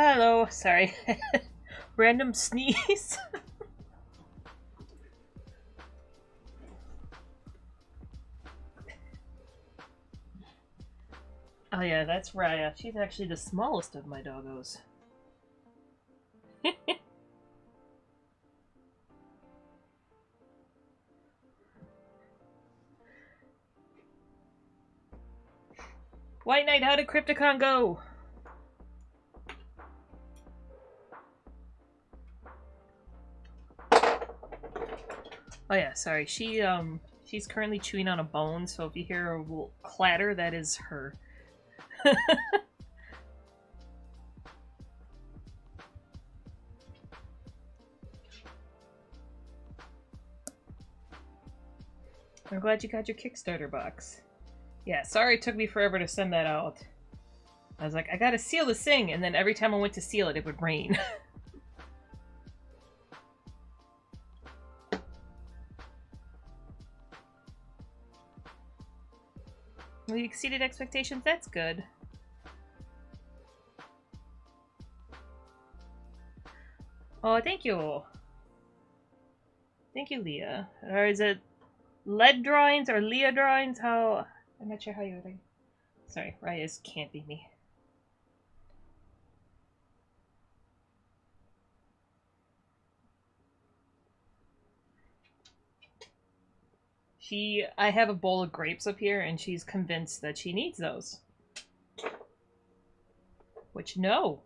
Hello, sorry. Random sneeze. Oh yeah, that's Raya. She's actually the smallest of my doggos. White Knight, how did Crypticon go? Oh yeah, sorry. She's currently chewing on a bone, so if you hear a little clatter, that is her. I'm glad you got your Kickstarter box. Yeah, sorry it took me forever to send that out. I was like, I gotta seal this thing, and then every time I went to seal it, it would rain. We exceeded expectations, that's good. Oh, thank you. Thank you, Leah. Or is it lead drawings or Leah drawings? How... I'm not sure how you would... Sorry, Raya's can't be me. I have a bowl of grapes up here, and she's convinced that she needs those. Which, no.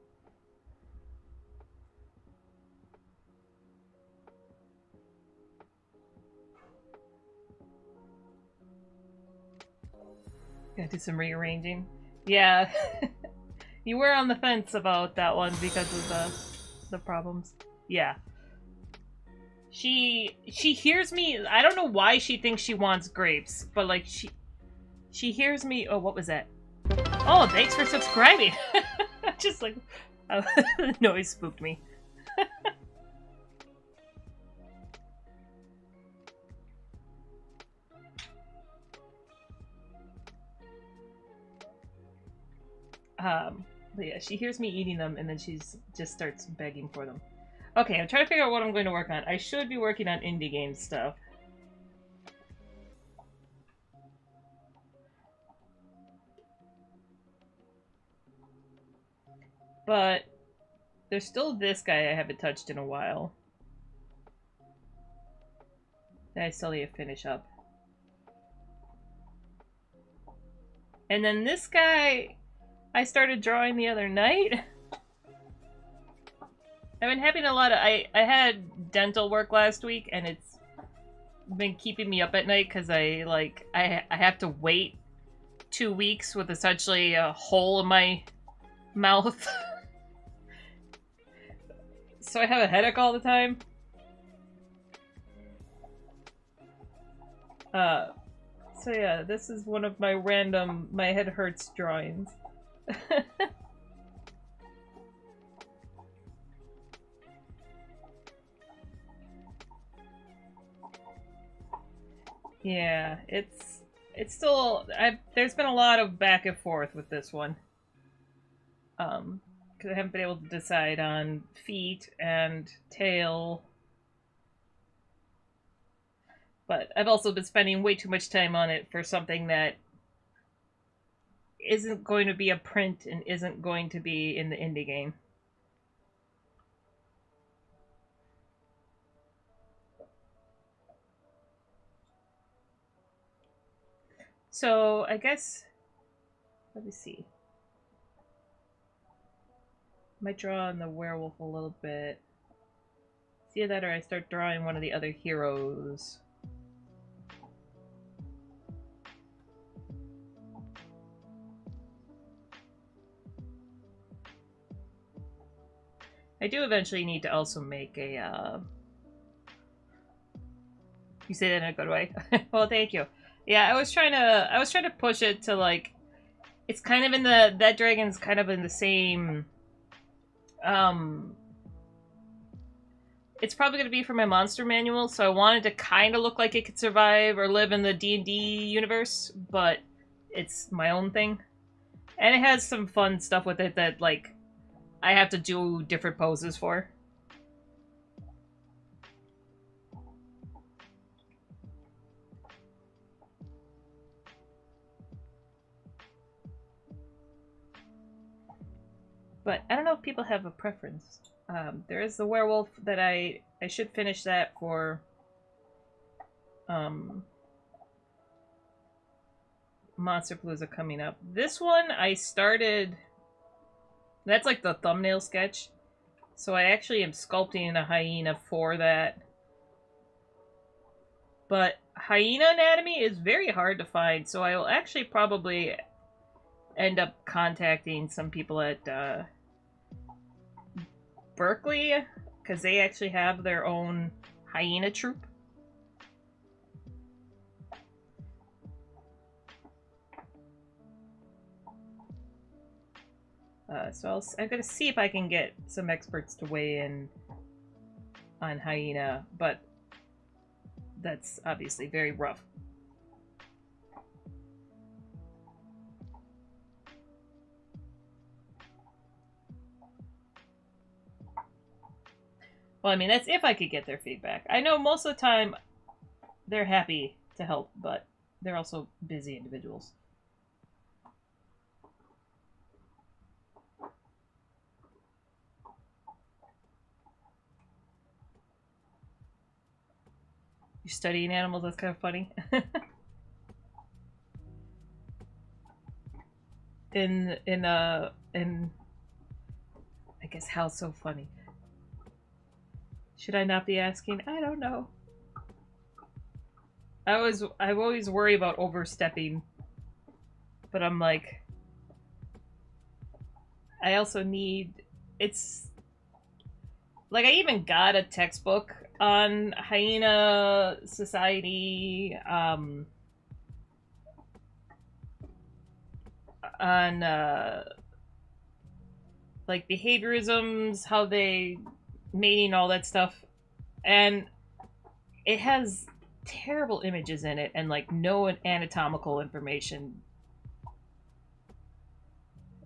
do some rearranging. Yeah. You were on the fence about that one because of the problems. Yeah. She hears me. I don't know why she thinks she wants grapes, but like she hears me. Oh, what was that? Oh, thanks for subscribing. Just like the noise spooked me. But yeah, she hears me eating them, and then she's just starts begging for them. Okay, I'm trying to figure out what I'm going to work on. I should be working on indie game stuff. But there's still this guy I haven't touched in a while that I still need to finish up. And then this guy I started drawing the other night. I've been having a lot of... I had dental work last week, and it's been keeping me up at night because I have to wait 2 weeks with essentially a hole in my mouth. So I have a headache all the time. So yeah, this is one of my random my head hurts drawings. Yeah, it's still there's been a lot of back and forth with this one. Because I haven't been able to decide on feet and tail. But I've also been spending way too much time on it for something that isn't going to be a print and isn't going to be in the indie game. So I guess, let me see. Might draw on the werewolf a little bit. It's either that or I start drawing one of the other heroes. I do eventually need to also make a, You say that in a good way? Well, thank you. Yeah, I was trying to push it to, like, it's kind of in the, that dragon's kind of in the same, it's probably going to be for my monster manual, so I wanted to kind of look like it could survive or live in the D&D universe, but it's my own thing. And it has some fun stuff with it that, like, I have to do different poses for. But I don't know if people have a preference. There is the werewolf that I should finish that for Monsterpalooza coming up. This one I started... That's like the thumbnail sketch. So I actually am sculpting a hyena for that. But hyena anatomy is very hard to find, so I will actually probably end up contacting some people at Berkeley, because they actually have their own hyena troupe. So I'm going to see if I can get some experts to weigh in on hyena, but that's obviously very rough. Well, I mean, that's if I could get their feedback. I know most of the time they're happy to help, but they're also busy individuals. You're studying animals? That's kind of funny. in I guess how so funny. Should I not be asking? I don't know. I always worry about overstepping. But I'm like, I also need, it's, like, I even got a textbook on hyena society, on, like, behaviorisms, how they mating, all that stuff. And it has terrible images in it and, like, no anatomical information.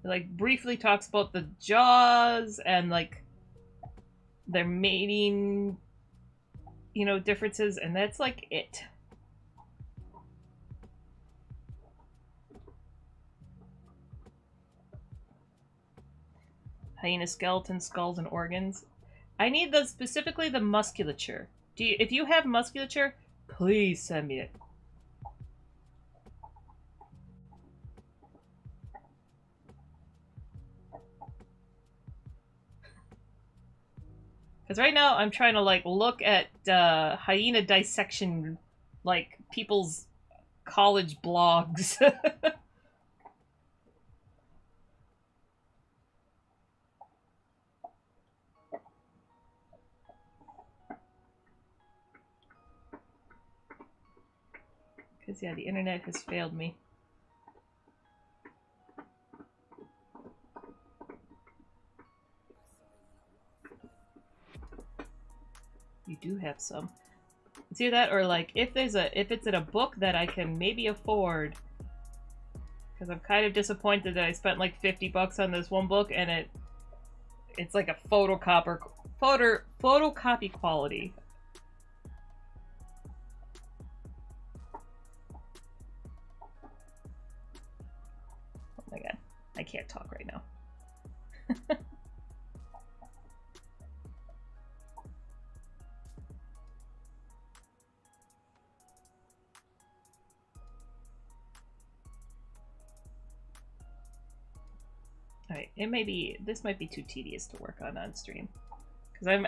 It, like, briefly talks about the jaws and, like, their mating, you know, differences, and that's, like, it. Hyena skeleton, skulls, and organs. I need specifically the musculature. If you have musculature, please send me it. Because right now I'm trying to, like, look at hyena dissection, like, people's college blogs. Because, yeah, the internet has failed me. You do have some. It's either that or, like, if it's in a book that I can maybe afford. Because I'm kind of disappointed that I spent like $50 on this one book and it's like a photocopy quality. Oh my god, I can't talk right now. Alright, this might be too tedious to work on stream. Because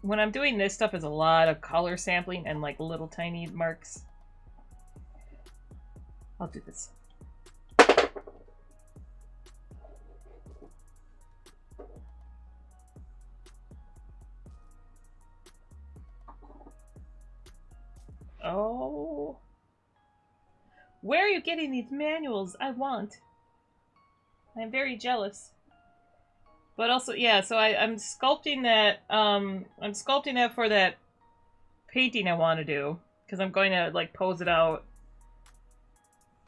when I'm doing this stuff, it's a lot of color sampling and like little tiny marks. I'll do this. Oh. Where are you getting these manuals? I want. I'm very jealous. But also, yeah, so I'm sculpting that, I'm sculpting that for that painting I want to do. Because I'm going to, like, pose it out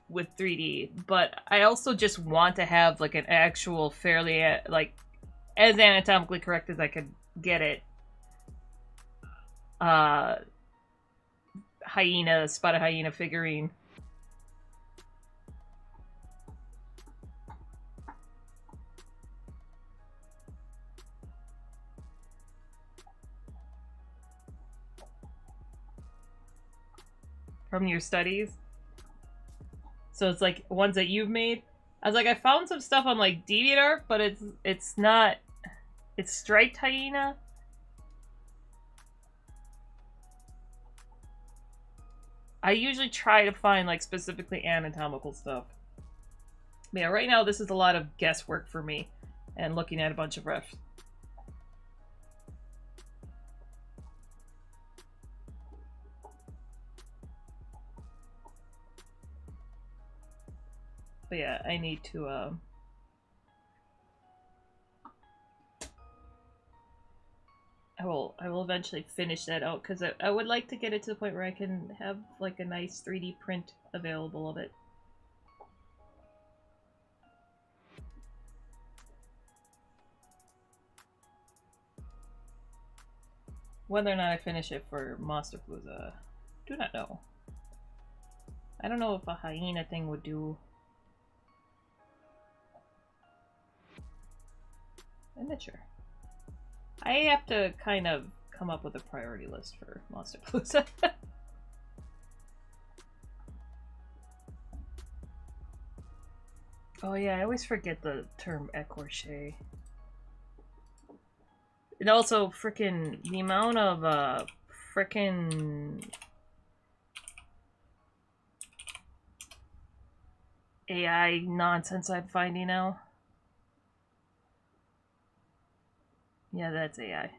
with 3D. But I also just want to have, like, an actual fairly, like, as anatomically correct as I could get it. Spotted hyena figurine. From your studies. So it's like ones that you've made. I was like, I found some stuff on like DeviantArt, but it's not. It's striped hyena. I usually try to find like specifically anatomical stuff. But yeah, right now this is a lot of guesswork for me and looking at a bunch of refs. But yeah, I need to I will eventually finish that out because I would like to get it to the point where I can have like a nice 3D print available of it. Whether or not I finish it for Monsterpalooza, do not know. I don't know if a hyena thing would do. I'm not sure. I have to kind of come up with a priority list for Monsterpalooza. Oh yeah, I always forget the term écorché. And also, frickin' the amount of, frickin' AI nonsense I'm finding now. Yeah, that's AI.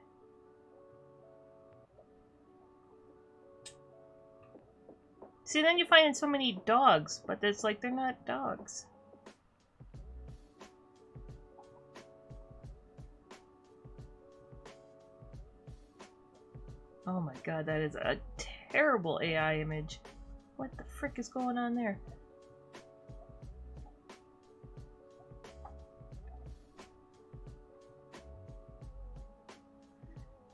See, then you find so many dogs, but it's like they're not dogs. Oh my god, that is a terrible AI image. What the frick is going on there?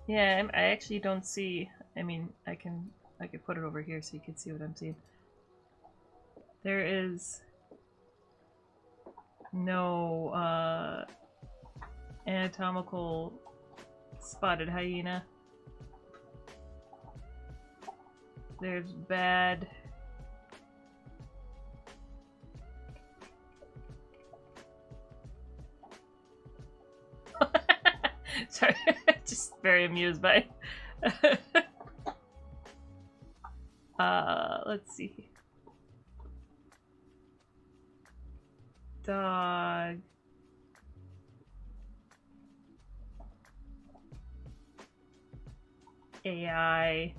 Yeah, I actually don't see. I mean, I could put it over here so you can see what I'm seeing. There is no anatomical spotted hyena. There's bad. Sorry, just very amused by. Let's see. Dog. AI.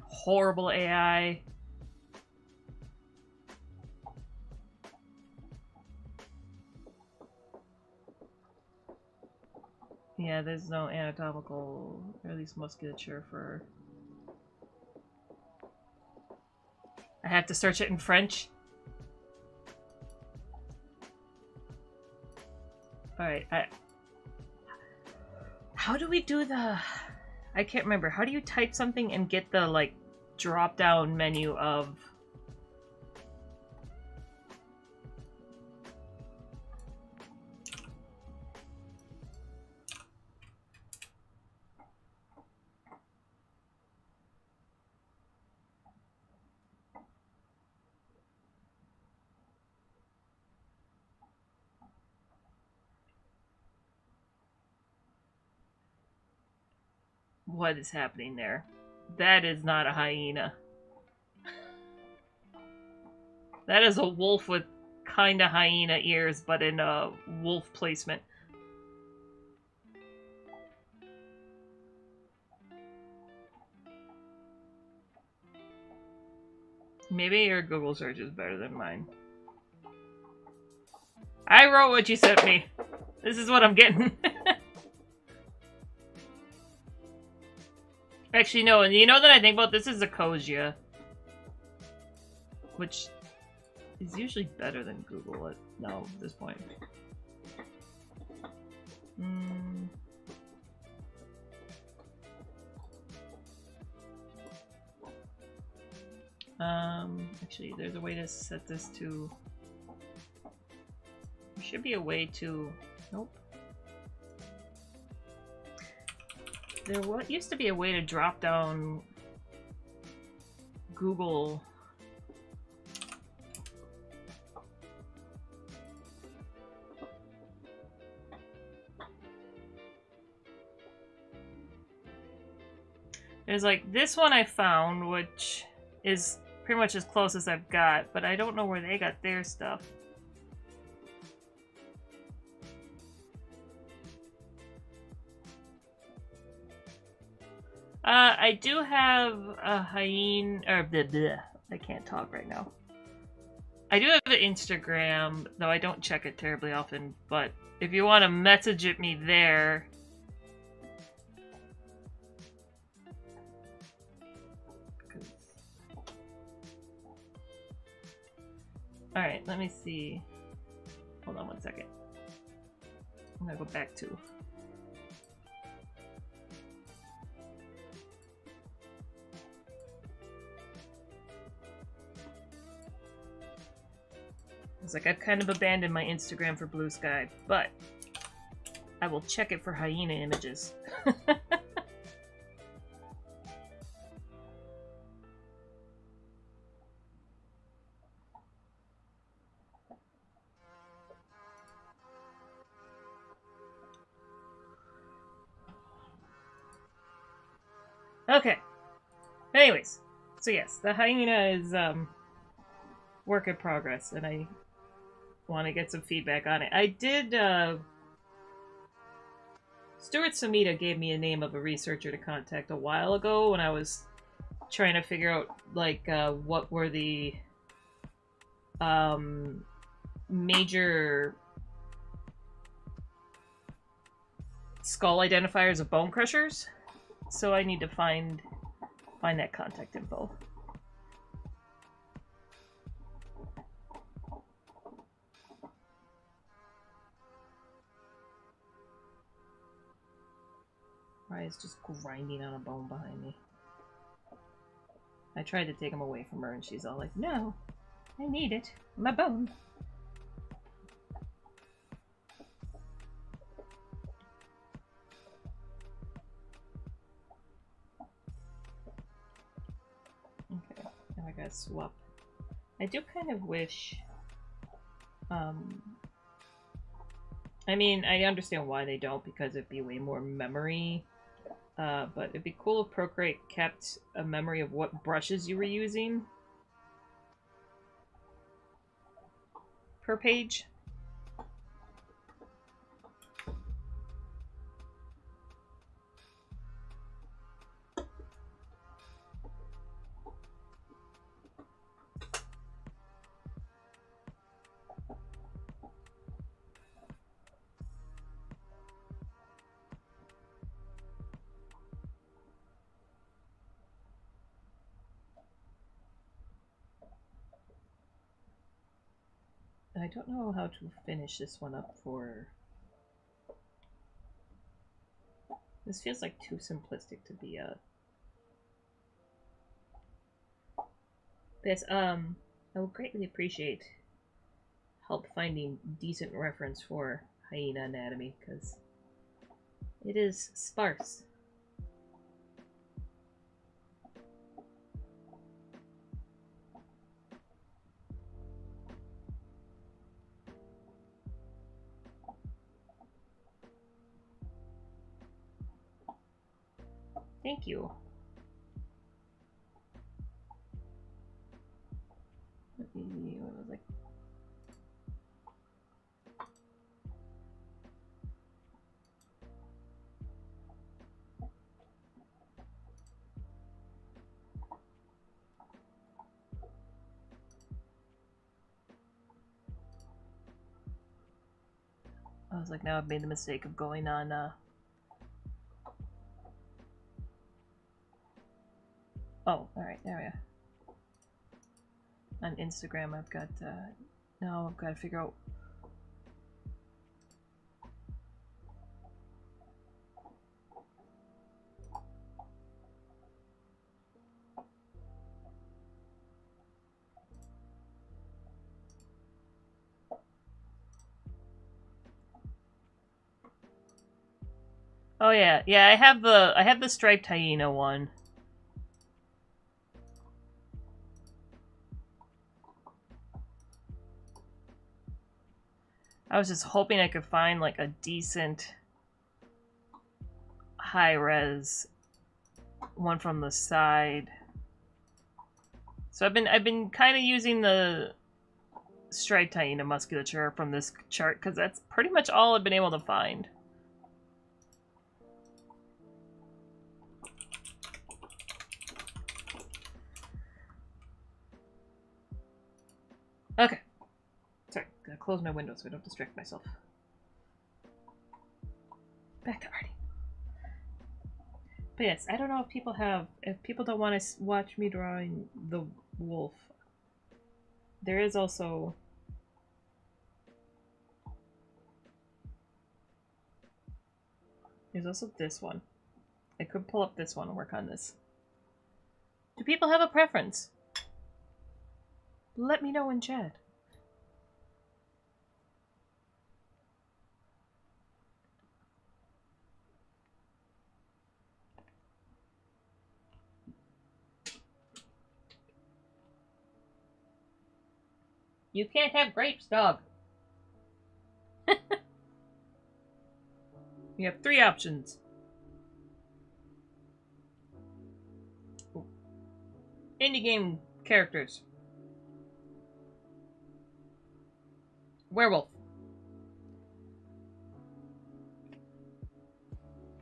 Horrible AI. Yeah, there's no anatomical, or at least musculature for... I have to search it in French. Alright, how do we do the... I can't remember. How do you type something and get the, like, drop-down menu of... What is happening there? That is not a hyena. That is a wolf with kinda hyena ears, but in a wolf placement. Maybe your Google search is better than mine. I wrote what you sent me. This is what I'm getting. Actually, no, and you know that I think about this is a Koja. Which is usually better than Google at this point. Actually, there's a way to set this to... There should be a way to... Nope. There used to be a way to drop down Google... There's like this one I found, which is pretty much as close as I've got, but I don't know where they got their stuff. I do have a hyena, or bleh, bleh, I can't talk right now. I do have an Instagram, though I don't check it terribly often, but if you want to message it me there... Alright, let me see. Hold on one second. I'm gonna go back to... It's like I've kind of abandoned my Instagram for Blue Sky, but I will check it for hyena images. Okay. Anyways, so yes, the hyena is work in progress, and I want to get some feedback on it. I did. Stuart Samita gave me a name of a researcher to contact a while ago when I was trying to figure out like what were the major skull identifiers of bone crushers. So I need to find that contact info. Raya's just grinding on a bone behind me. I tried to take him away from her and she's all like, no, I need it. My bone. Okay, now I gotta swap. I do kind of wish... I mean, I understand why they don't, because it'd be way more memory. But it'd be cool if Procreate kept a memory of what brushes you were using per page. I don't know how to finish this one up for... This feels like too simplistic to be a... But I would greatly appreciate help finding decent reference for hyena anatomy, because it is sparse. Thank you. What was like? I was like, now I've made the mistake of going on, Oh, alright, there we are. On Instagram, I've got, now I've got to figure out... Oh yeah, yeah, I have the striped hyena one. I was just hoping I could find like a decent high res one from the side. So I've been kind of using the striped hyena musculature from this chart because that's pretty much all I've been able to find. Okay. Sorry, gotta close my window so I don't distract myself. Back to arting. But yes, I don't know if people don't want to watch me drawing the wolf. There is also... There's also this one. I could pull up this one and work on this. Do people have a preference? Let me know in chat. You can't have grapes, dog. You have 3 options. Indie game characters. Werewolf.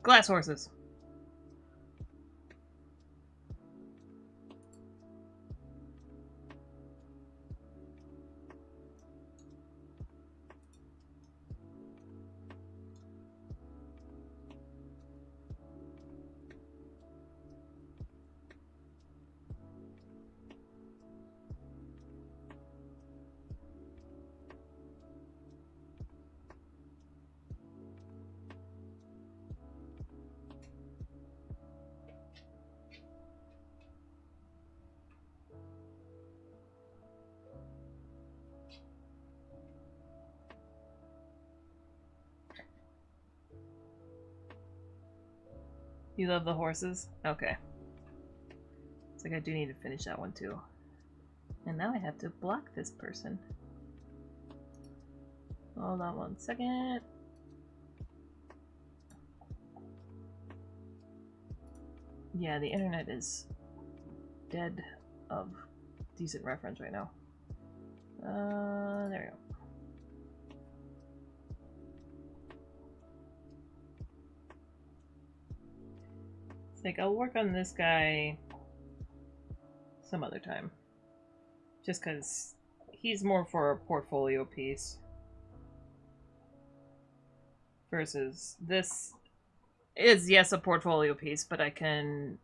Glass horses. You love the horses? Okay. It's like I do need to finish that one too. And now I have to block this person. Hold on 1 second. Yeah, the internet is dead of decent reference right now. There we go. It's like I'll work on this guy some other time. Just because he's more for a portfolio piece. Versus this is, yes, a portfolio piece, but I can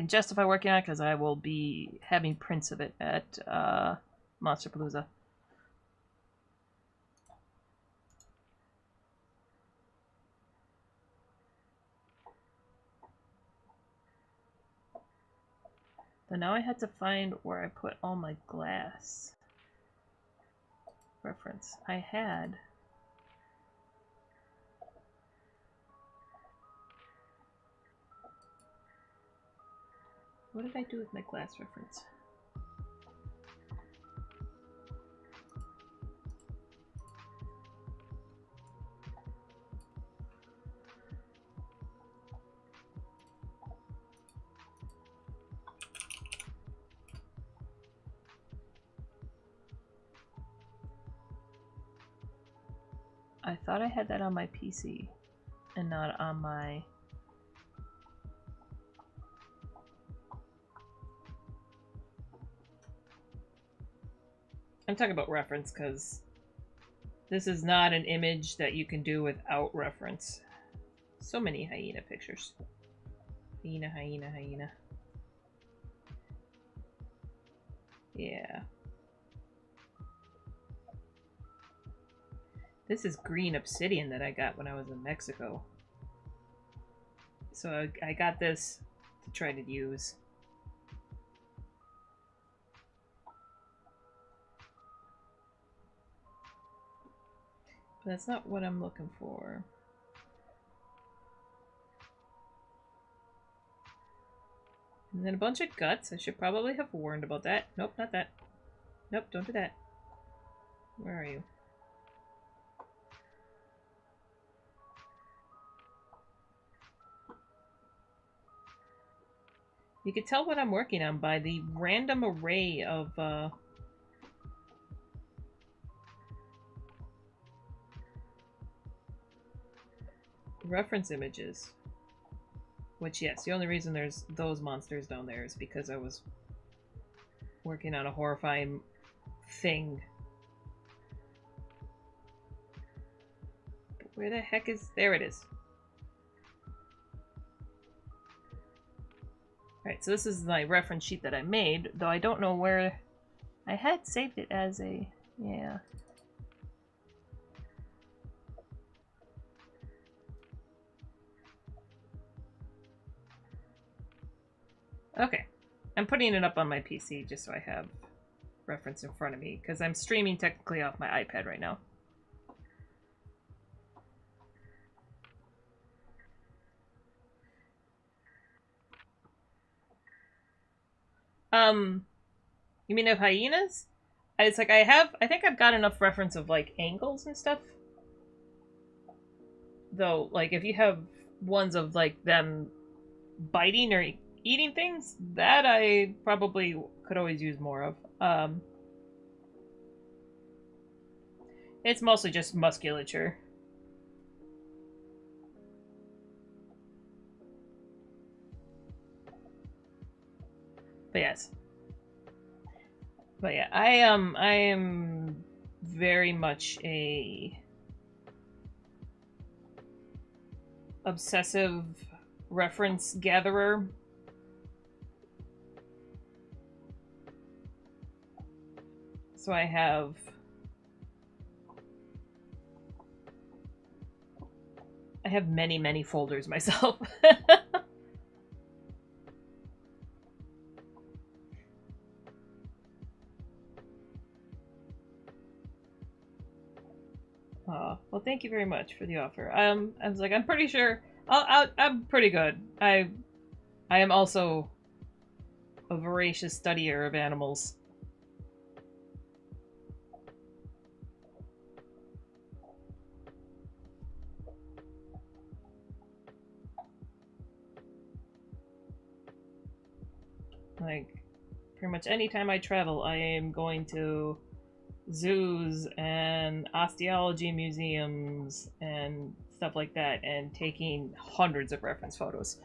justify working on it because I will be having prints of it at Monsterpalooza. But now I had to find where I put all my glass reference. I had... What did I do with my glass reference? I thought I had that on my PC and not on my... I'm talking about reference because this is not an image that you can do without reference. So many hyena pictures. Hyena, hyena, hyena. Yeah. This is green obsidian that I got when I was in Mexico. So I got this to try to use. But that's not what I'm looking for. And then a bunch of guts. I should probably have warned about that. Nope, not that. Nope, don't do that. Where are you? You can tell what I'm working on by the random array of reference images. Which, yes, the only reason there's those monsters down there is because I was working on a horrifying thing. But where the heck is... There it is. Alright, so this is my reference sheet that I made, though I don't know where... I had saved it as a... yeah. Okay. I'm putting it up on my PC just so I have reference in front of me, because I'm streaming technically off my iPad right now. You mean of hyenas? It's like I think I've got enough reference of like angles and stuff. Though, like if you have ones of like them biting or eating things, that I probably could always use more of. It's mostly just musculature. But yes. But yeah, I am very much a obsessive reference gatherer. So I have many, many folders myself. Well, thank you very much for the offer. I was like, I'm pretty sure I'm pretty good. I am also a voracious studier of animals. Like, pretty much any time I travel, I am going to zoos and osteology museums and stuff like that and taking hundreds of reference photos.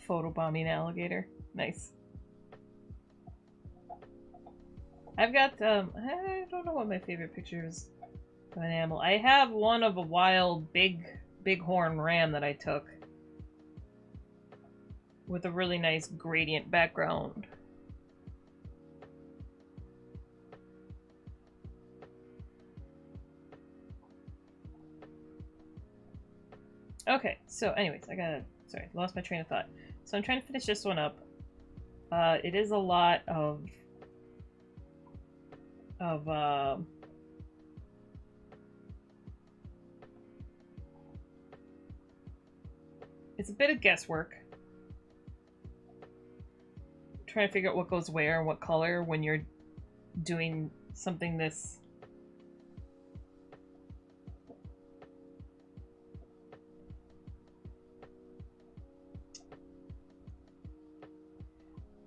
Photobombing alligator. Nice. I've got, I don't know what my favorite picture is of an animal. I have one of a wild bighorn ram that I took with a really nice gradient background. Okay, so anyways, sorry, lost my train of thought. So I'm trying to finish this one up. It is a lot of it's a bit of guesswork. Trying to figure out what goes where and what color when you're doing something this...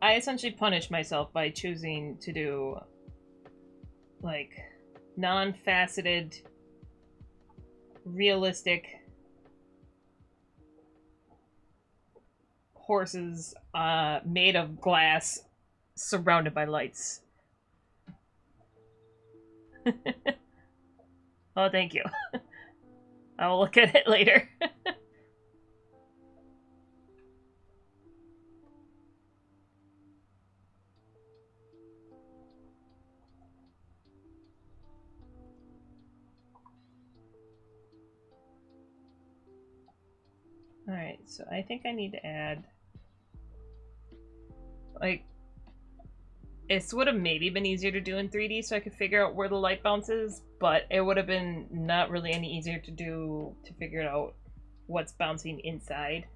I essentially punish myself by choosing to do, like, non-faceted, realistic horses made of glass surrounded by lights. Oh, thank you. I will look at it later. Alright, so I think I need to add... like, it would have maybe been easier to do in 3D so I could figure out where the light bounces, but it would have been not really any easier to do to figure out what's bouncing inside.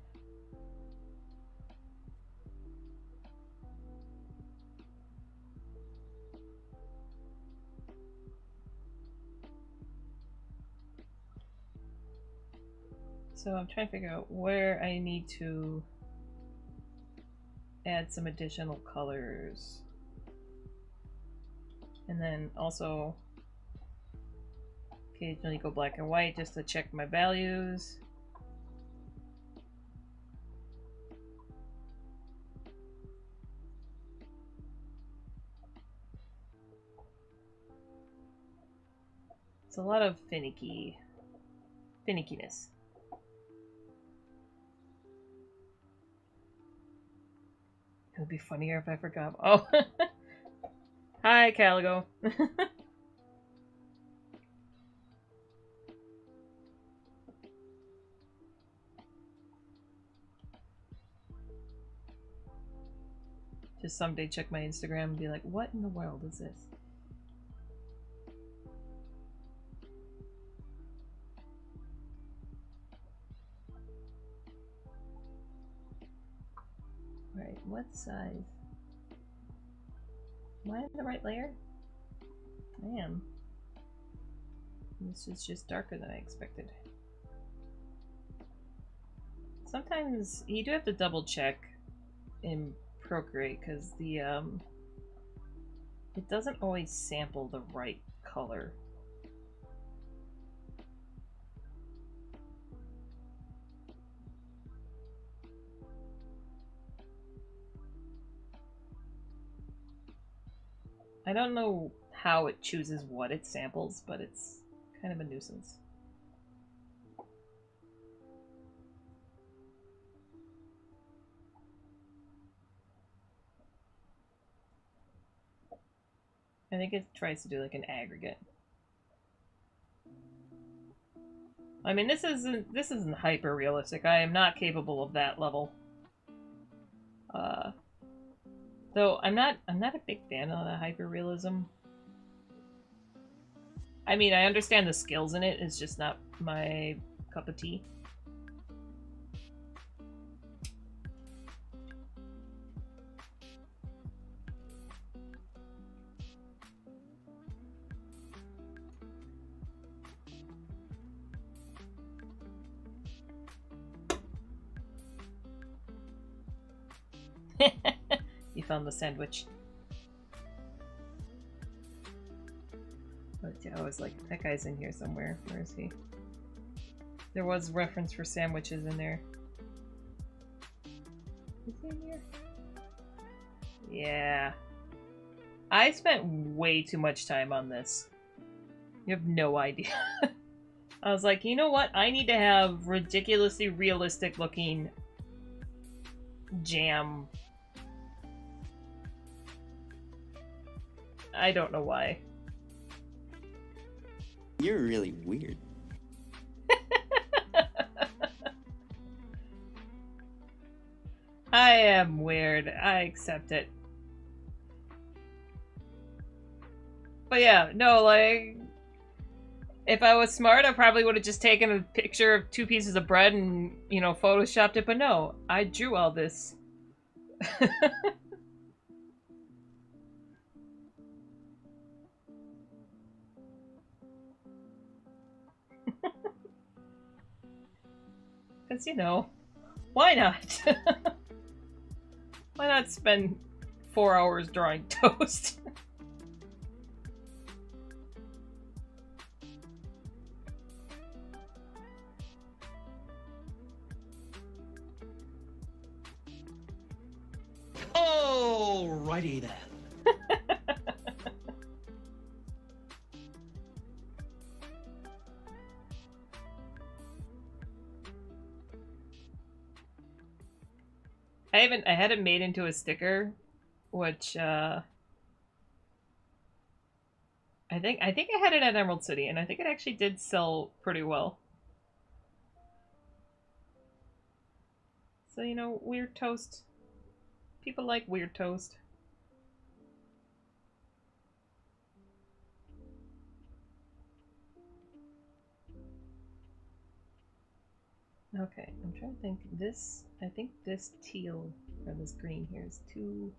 So I'm trying to figure out where I need to add some additional colors. And then also occasionally go black and white just to check my values. It's a lot of finickiness. It would be funnier if I forgot. Oh, hi, Caligo. Just someday check my Instagram and be like, what in the world is this? Right, what size? Am I in the right layer? I am. This is just darker than I expected. Sometimes you do have to double check in Procreate because the it doesn't always sample the right color. I don't know how it chooses what it samples, but it's kind of a nuisance. I think it tries to do like an aggregate. I mean, this isn't hyper realistic. I am not capable of that level. Though I'm not a big fan of the hyper realism. I mean, I understand the skills in it. It's just not my cup of tea. You found the sandwich. But yeah, I was like, that guy's in here somewhere. Where is he? There was reference for sandwiches in there. Is he in here? Yeah. I spent way too much time on this. You have no idea. I was like, you know what? I need to have ridiculously realistic looking jam. I don't know why. You're really weird. I am weird. I accept it. But yeah, no, like, if I was smart, I probably would have just taken a picture of 2 pieces of bread and, you know, photoshopped it. But no, I drew all this. Because, you know, why not? Why not spend 4 hours drawing toast? Alrighty then. I had it made into a sticker, which I think I had it at Emerald City, and I think it actually did sell pretty well. So, you know, weird toast. People like weird toast. Okay, I'm trying to think. I think this teal, or this green here is a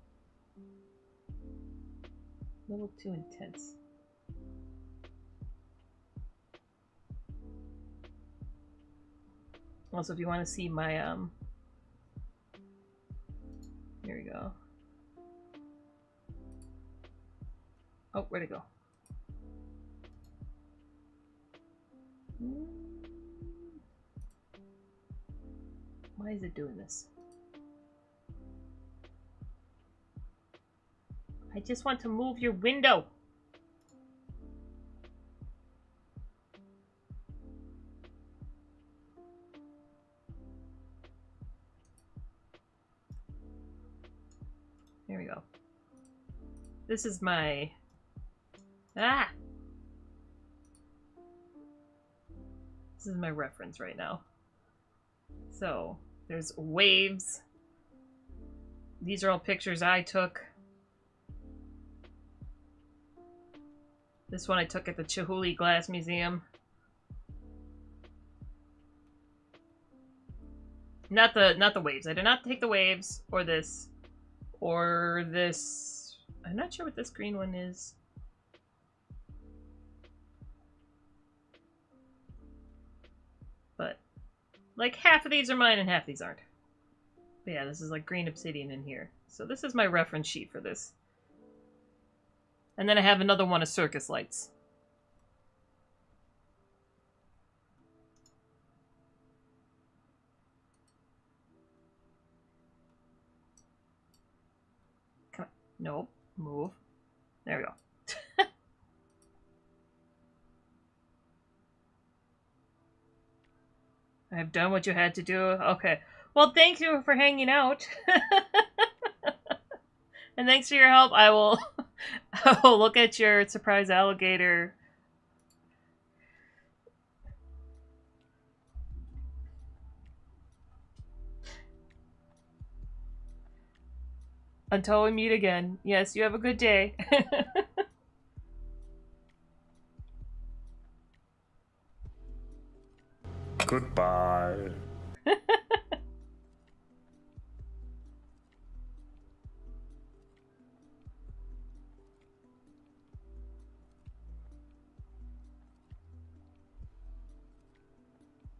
little too intense. Also, if you want to see my, here we go. Oh, where'd it go? Why is it doing this? I just want to move your window. There we go. This is my... Ah! This is my reference right now. So, there's waves. These are all pictures I took. This one I took at the Chihuly Glass Museum. Not the waves. I did not take the waves, or this. Or this... I'm not sure what this green one is. Like, half of these are mine and half of these aren't. But yeah, this is like green obsidian in here. So this is my reference sheet for this. And then I have another one of circus lights. Come on. Nope. Move. There we go. I've done what you had to do. Okay. Well, thank you for hanging out. And thanks for your help. I will look at your surprise alligator. Until we meet again. Yes, you have a good day. Goodbye.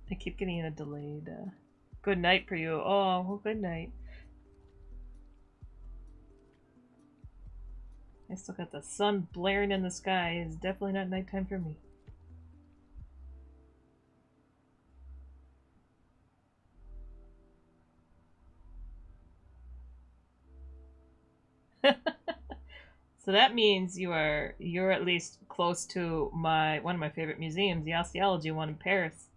I keep getting a delayed good night for you. Oh, well, good night. I still got the sun blaring in the sky. It's definitely not nighttime for me. So that means you're at least close to one of my favorite museums, the osteology one in Paris.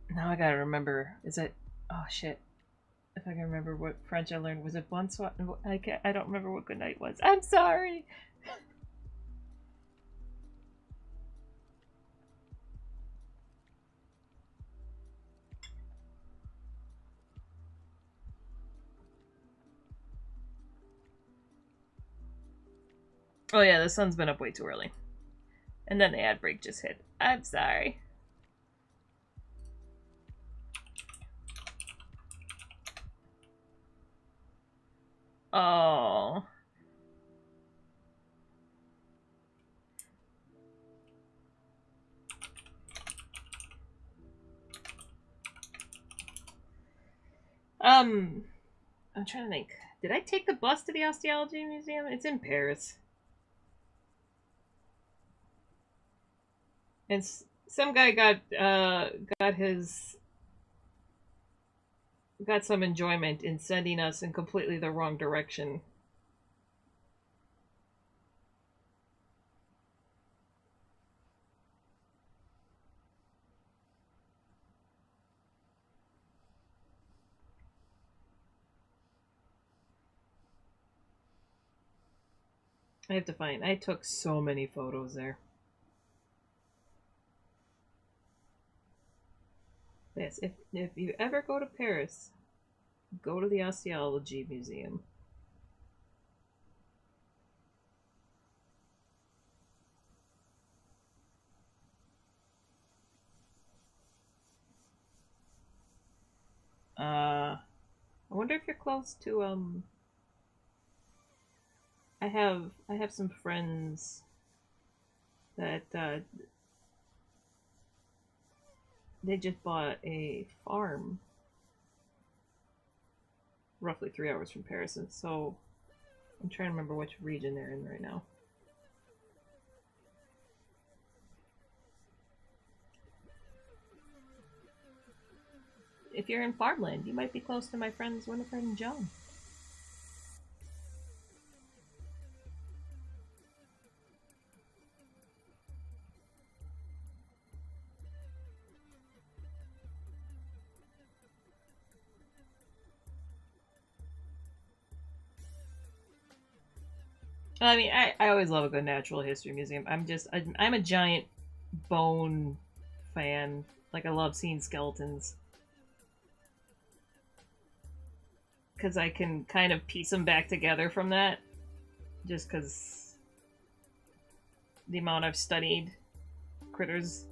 Now I gotta remember. Is it? Oh shit! If I can remember what French I learned, was it bonsoir? I don't remember what good night was. I'm sorry. Oh yeah, the sun's been up way too early. And then the ad break just hit. I'm sorry. Oh. I'm trying to think. Did I take the bus to the osteology museum? It's in Paris. And some guy got some enjoyment in sending us in completely the wrong direction. I have to find. I took so many photos there. Yes, if you ever go to Paris, go to the osteology museum. I wonder if you're close to I have some friends that they just bought a farm roughly 3 hours from Paris, and so I'm trying to remember which region they're in right now. If you're in farmland, you might be close to my friends Winifred and Joan. I mean, I always love a good natural history museum. I'm a giant bone fan. Like, I love seeing skeletons. Because I can kind of piece them back together from that. Just because the amount I've studied critters.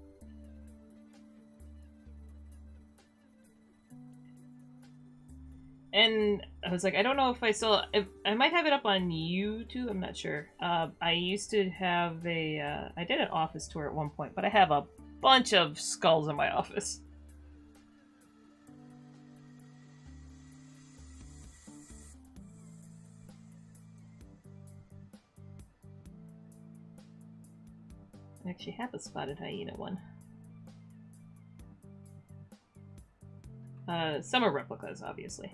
And I was like, I don't know if I still, if I might have it up on YouTube. I'm not sure. I used to have I did an office tour at one point, but I have a bunch of skulls in my office. I actually have a spotted hyena one. Some are replicas, obviously.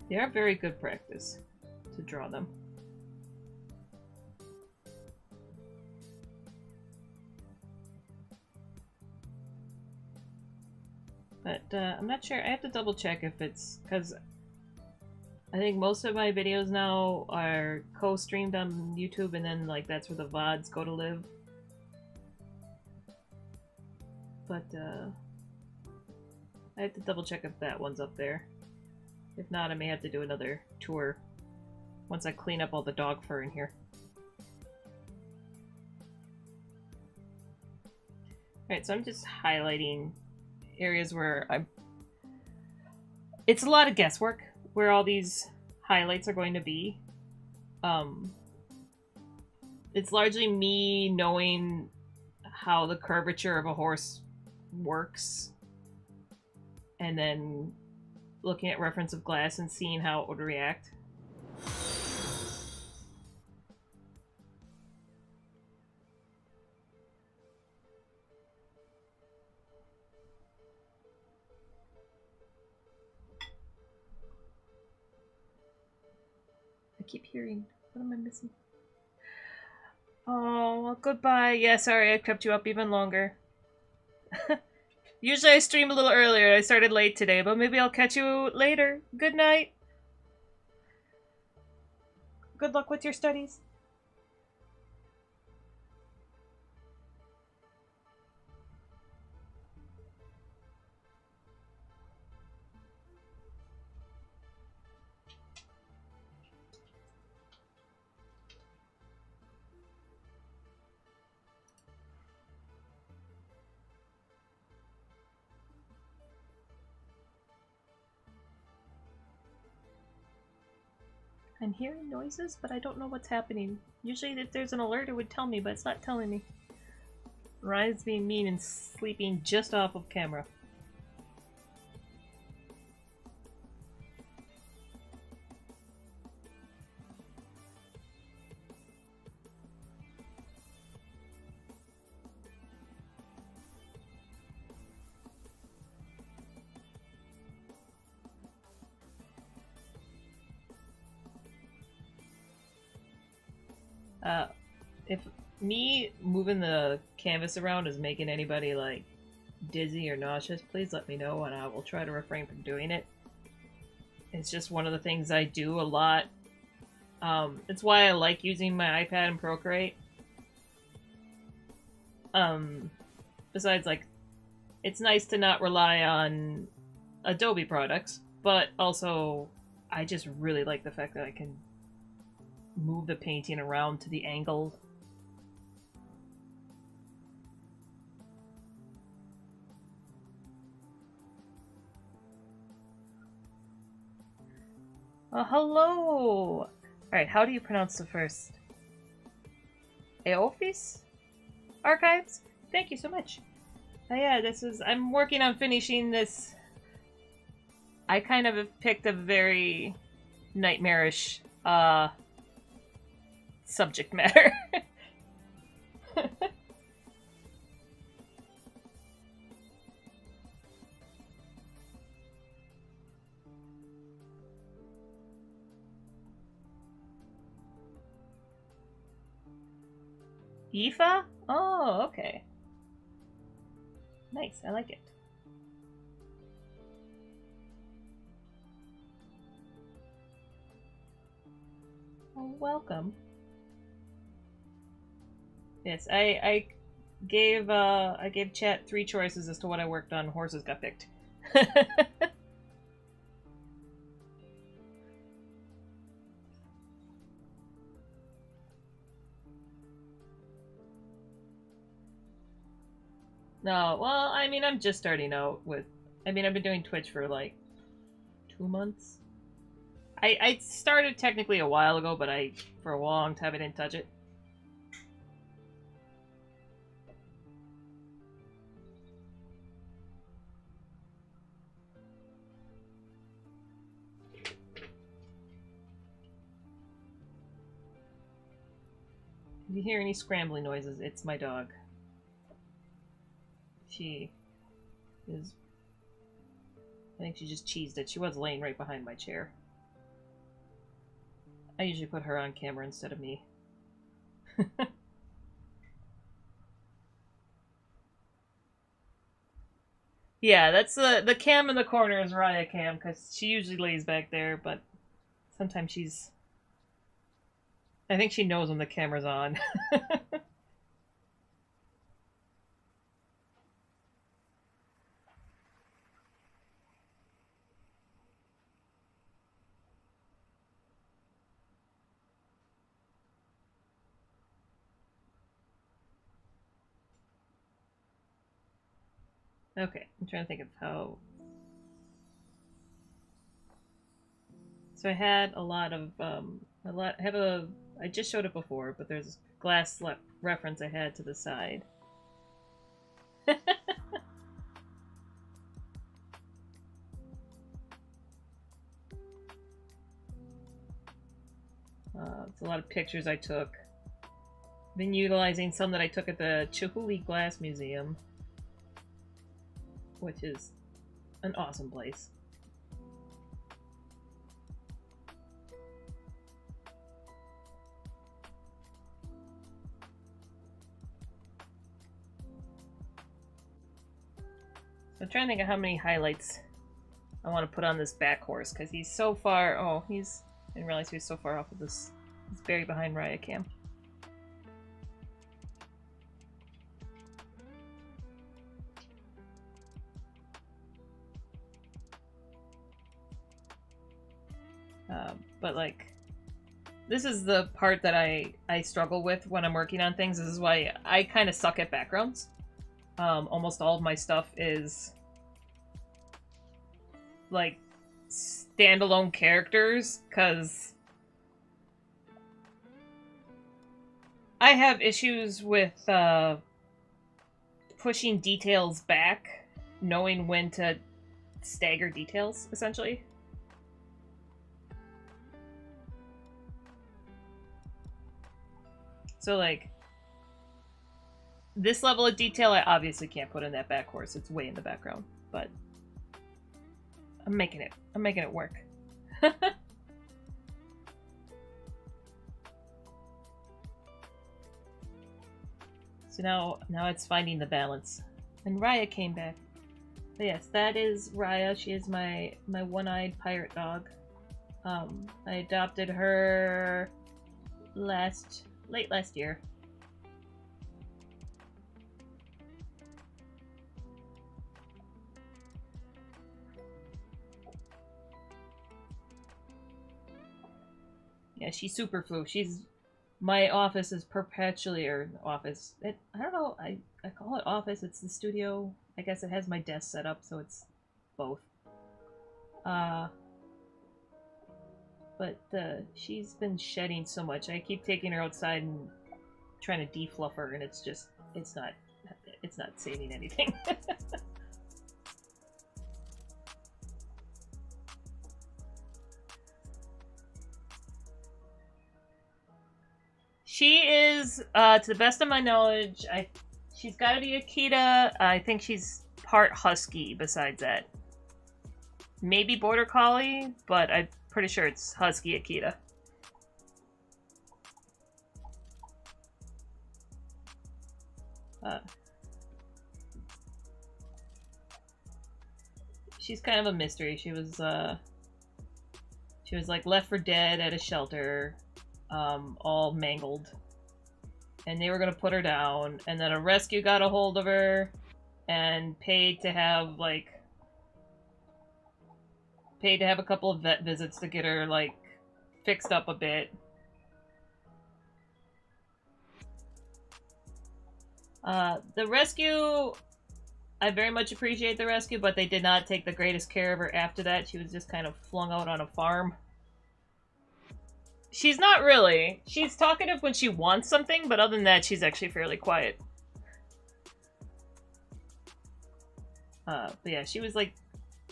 They are very good practice to draw them. But I'm not sure. I have to double check if it's because I think most of my videos now are co-streamed on YouTube, and then like that's where the VODs go to live. But I have to double check if that one's up there. If not, I may have to do another tour once I clean up all the dog fur in here. Alright, so I'm just highlighting areas where it's a lot of guesswork where all these highlights are going to be. It's largely me knowing how the curvature of a horse works, and then looking at reference of glass and seeing how it would react. I keep hearing. What am I missing? Oh, well, goodbye. Yeah, sorry, I kept you up even longer. Usually I stream a little earlier. I started late today, but maybe I'll catch you later. Good night. Good luck with your studies. I'm hearing noises, but I don't know what's happening. Usually if there's an alert, it would tell me, but it's not telling me. Ryan's being mean and sleeping just off of camera. If me moving the canvas around is making anybody, like, dizzy or nauseous, please let me know and I will try to refrain from doing it. It's just one of the things I do a lot. It's why I like using my iPad and Procreate. Besides, like, it's nice to not rely on Adobe products, but also I just really like the fact that I can move the painting around to the angle. Hello! Alright, how do you pronounce the first? Eofis? Archives? Thank you so much. Yeah, I'm working on finishing this. I kind of have picked a very nightmarish, subject matter. Aoife? Oh, okay. Nice, I like it. Oh, welcome. Yes, I gave chat 3 choices as to what I worked on. Horses got picked. No, well, I mean, I'm just starting out with... I mean, I've been doing Twitch for, like, 2 months. I started technically a while ago, but for a long time, I didn't touch it. If you hear any scrambling noises, it's my dog. She is... I think she just cheesed it. She was laying right behind my chair. I usually put her on camera instead of me. Yeah, that's the cam in the corner is Raya cam, because she usually lays back there, but sometimes she's... I think she knows when the camera's on. Okay, I'm trying to think of how... So I had a lot of, I just showed it before, but there's a glass reference I had to the side. It's a lot of pictures I took. Been utilizing some that I took at the Chihuly Glass Museum, which is an awesome place. So I'm trying to think of how many highlights I want to put on this back horse, because he's so far... Oh, I didn't realize he was so far off of this. He's buried behind Raya Cam. But, like, this is the part that I struggle with when I'm working on things. This is why I kind of suck at backgrounds. Almost all of my stuff is, like, standalone characters, because I have issues with pushing details back, knowing when to stagger details, essentially. So, like, this level of detail I obviously can't put in that back horse. It's way in the background, but I'm making it work. So now it's finding the balance. And Raya came back. But yes, that is Raya. She is my one-eyed pirate dog. I adopted her late last year. Yeah, she's super flu. My office is perpetually, or office, I don't know, I call it office, it's the studio. I guess it has my desk set up, so it's both. But she's been shedding so much. I keep taking her outside and trying to defluff her, and it's not saving anything. She is, to the best of my knowledge, she's got to be Akita. I think she's part Husky besides that. Maybe Border Collie, but I'm pretty sure it's Husky Akita. She's kind of a mystery. She was like left for dead at a shelter, all mangled. And they were gonna put her down, and then a rescue got a hold of her and paid to have a couple of vet visits to get her, like, fixed up a bit. The rescue I very much appreciate the rescue, but they did not take the greatest care of her after that. She was just kind of flung out on a farm. She's not really. She's talkative when she wants something, but other than that, she's actually fairly quiet. But yeah, she was like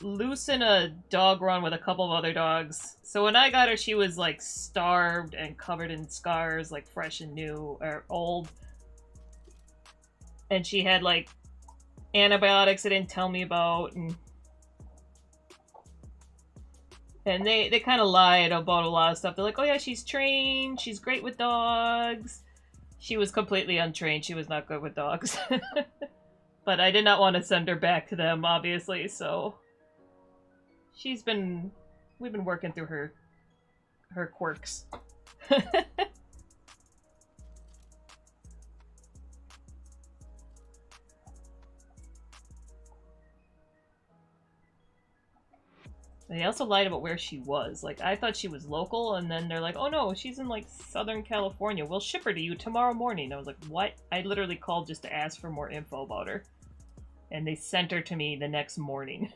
loose in a dog run with a couple of other dogs. So when I got her, she was like starved and covered in scars, like fresh and new or old. And she had like antibiotics they didn't tell me about, and they kind of lied about a lot of stuff. They're like, oh yeah, she's trained, she's great with dogs. She was completely untrained. She was not good with dogs. But I did not want to send her back to them, obviously, so we've been working through her quirks. They also lied about where she was. Like, I thought she was local, and then they're like, oh no, she's in, like, Southern California. We'll ship her to you tomorrow morning. I was like, what? I literally called just to ask for more info about her. And they sent her to me the next morning.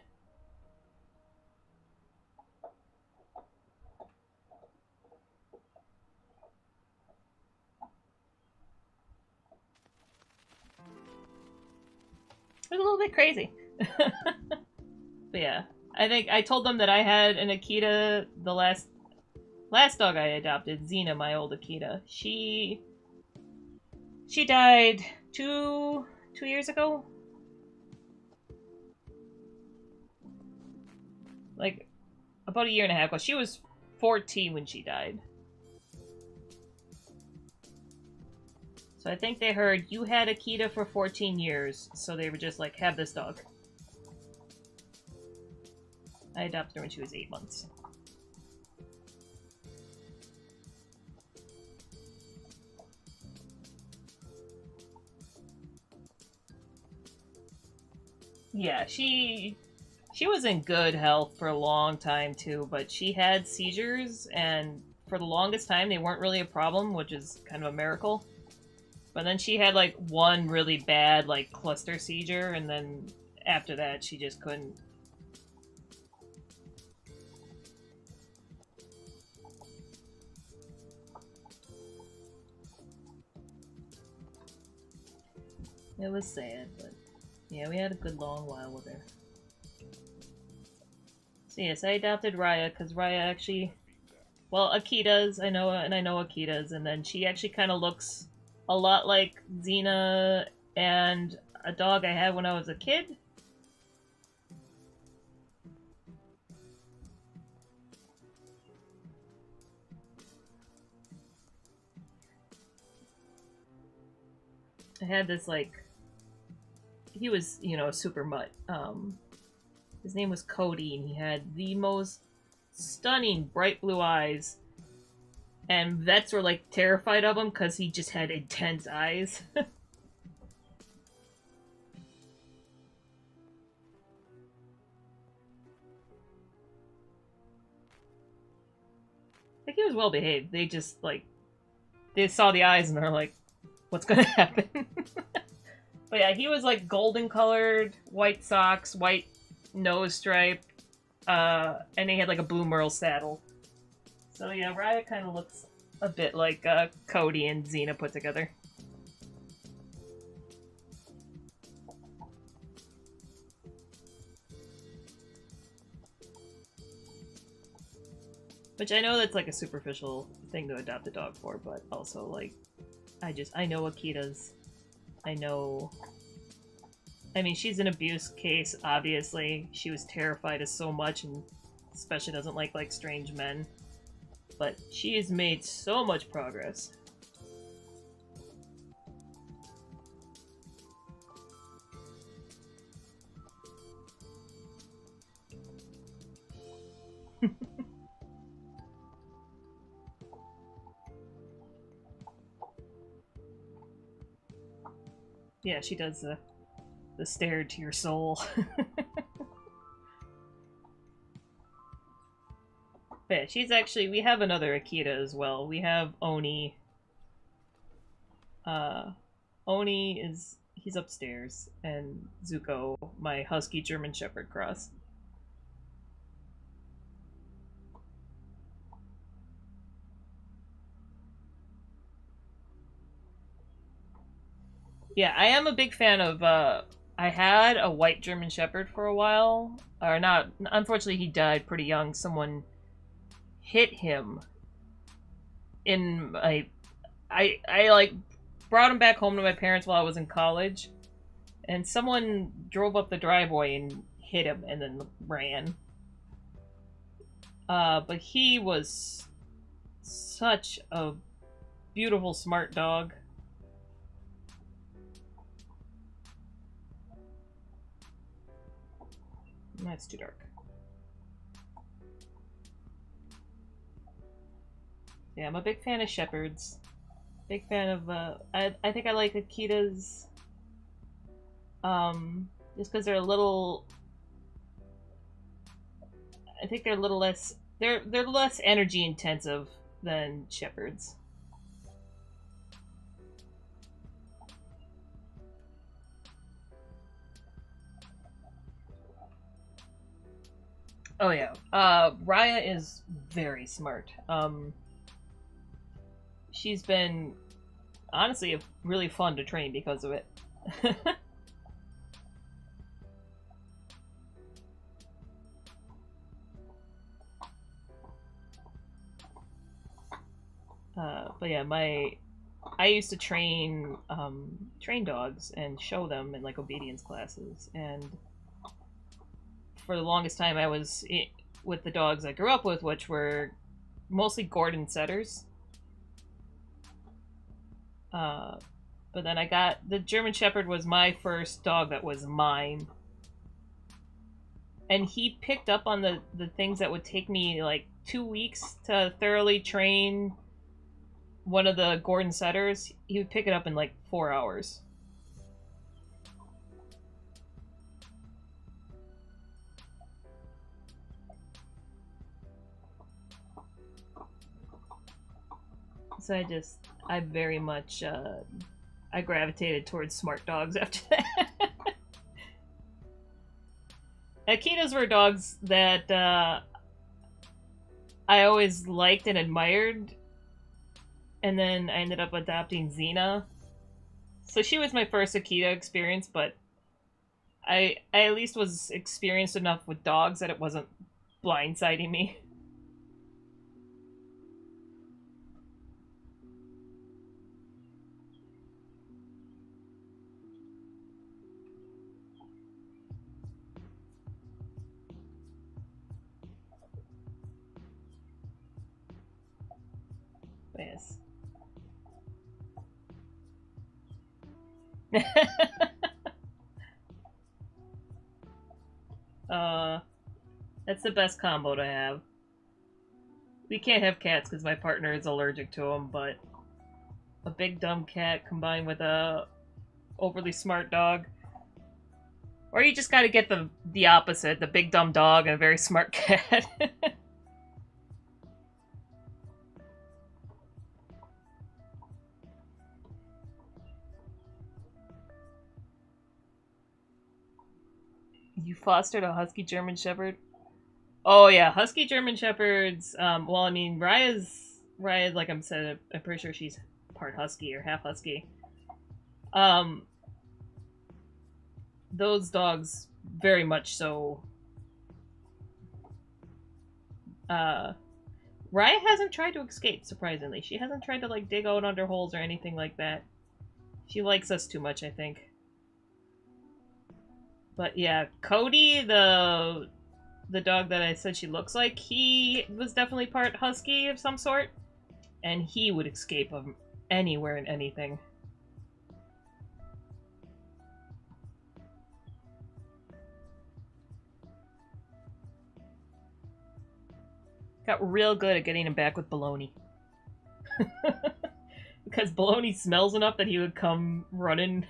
It was a little bit crazy. But yeah. I think I told them that I had an Akita, the last dog I adopted, Xena, my old Akita. She died two years ago. Like about a year and a half ago. She was 14 when she died. So I think they heard you had Akita for 14 years, so they were just like, have this dog. I adopted her when she was 8 months. Yeah, she was in good health for a long time too, but she had seizures, and for the longest time they weren't really a problem, which is kind of a miracle. But then she had like one really bad like cluster seizure, and then after that she just couldn't. It was sad, but yeah, we had a good long while with her. So yes, I adopted Raya because Raya actually, well, Akitas, I know Akitas, and then she actually kind of looks a lot like Xena and a dog I had when I was a kid. I had this like, he was, you know, a super mutt. His name was Cody, and he had the most stunning bright blue eyes. And vets were like terrified of him because he just had intense eyes. Like, he was well behaved. They just like, they saw the eyes and they're like, what's gonna happen? But yeah, he was like golden colored, white socks, white nose stripe, and he had like a blue merle saddle. So yeah, Raya kind of looks a bit like Cody and Xena put together. Which I know that's like a superficial thing to adopt a dog for, but also like, I know Akitas. I know... I mean, she's an abuse case, obviously. She was terrified of so much, and especially doesn't like strange men. But she has made so much progress. Yeah, she does the stare to your soul. But yeah, she's actually, we have another Akita as well. We have Oni. Oni He's upstairs, and Zuko, my husky German Shepherd cross. Yeah, I am a big fan of. I had a white German Shepherd for a while, or not. Unfortunately, he died pretty young. Someone hit him in my. I like brought him back home to my parents while I was in college, and someone drove up the driveway and hit him, and then ran. But he was such a beautiful, smart dog. That's too dark. Yeah, I'm a big fan of shepherds. Big fan of I think I like Akitas. Just because they're a little. I think they're a little less. They're less energy intensive than shepherds. Oh yeah. Raya is very smart. She's been honestly really fun to train because of it. But yeah, I used to train dogs and show them in like obedience classes, and for the longest time I was with the dogs I grew up with, which were mostly Gordon setters. Uh, but then I got the German Shepherd was my first dog that was mine, and he picked up on the things that would take me like 2 weeks to thoroughly train one of the Gordon setters. He would pick it up in like 4 hours. So I very much, I gravitated towards smart dogs after that. Akitas were dogs that I always liked and admired, and then I ended up adopting Xena. So she was my first Akita experience, but I at least was experienced enough with dogs that it wasn't blindsiding me. Yes. uh, that's the best combo to have. We can't have cats because my partner is allergic to them, but a big dumb cat combined with a overly smart dog. Or you just gotta get the opposite, the big dumb dog and a very smart cat. You fostered a husky German Shepherd? Oh yeah, husky German Shepherds. Well, I mean, Raya's like I said, I'm pretty sure she's part husky or half husky. Um, those dogs very much so. Uh, Raya hasn't tried to escape. Surprisingly, she hasn't tried to like dig out under holes or anything like that. She likes us too much, I think. But yeah, Cody, the dog that I said she looks like, he was definitely part husky of some sort, and he would escape of anywhere and anything. Got real good at getting him back with baloney. Because baloney smells enough that he would come running.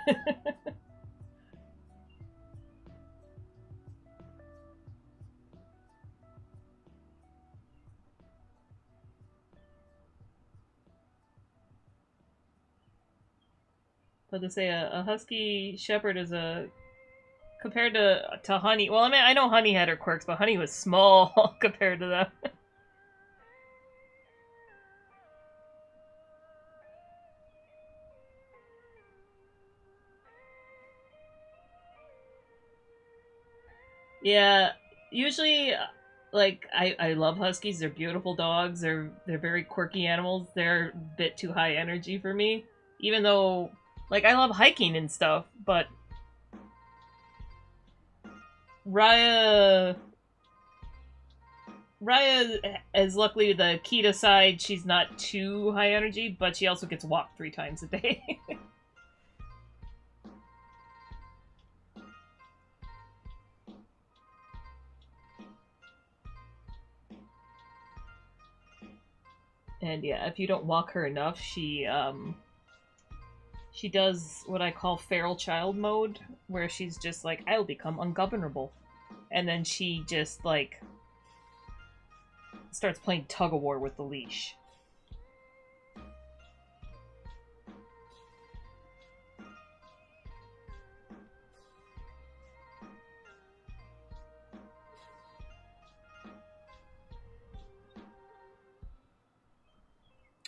But to say a husky shepherd is a compared to Honey. Well, I mean, I know Honey had her quirks, but Honey was small compared to them. Yeah, usually, like I love huskies. They're beautiful dogs. They're very quirky animals. They're a bit too high energy for me. Even though, like, I love hiking and stuff, but Raya Raya is luckily the Kita side. She's not too high energy, but she also gets walked 3 times a day. And yeah, if you don't walk her enough, she does what I call feral child mode, where she's just like, I'll become ungovernable. And then she just like starts playing tug of war with the leash.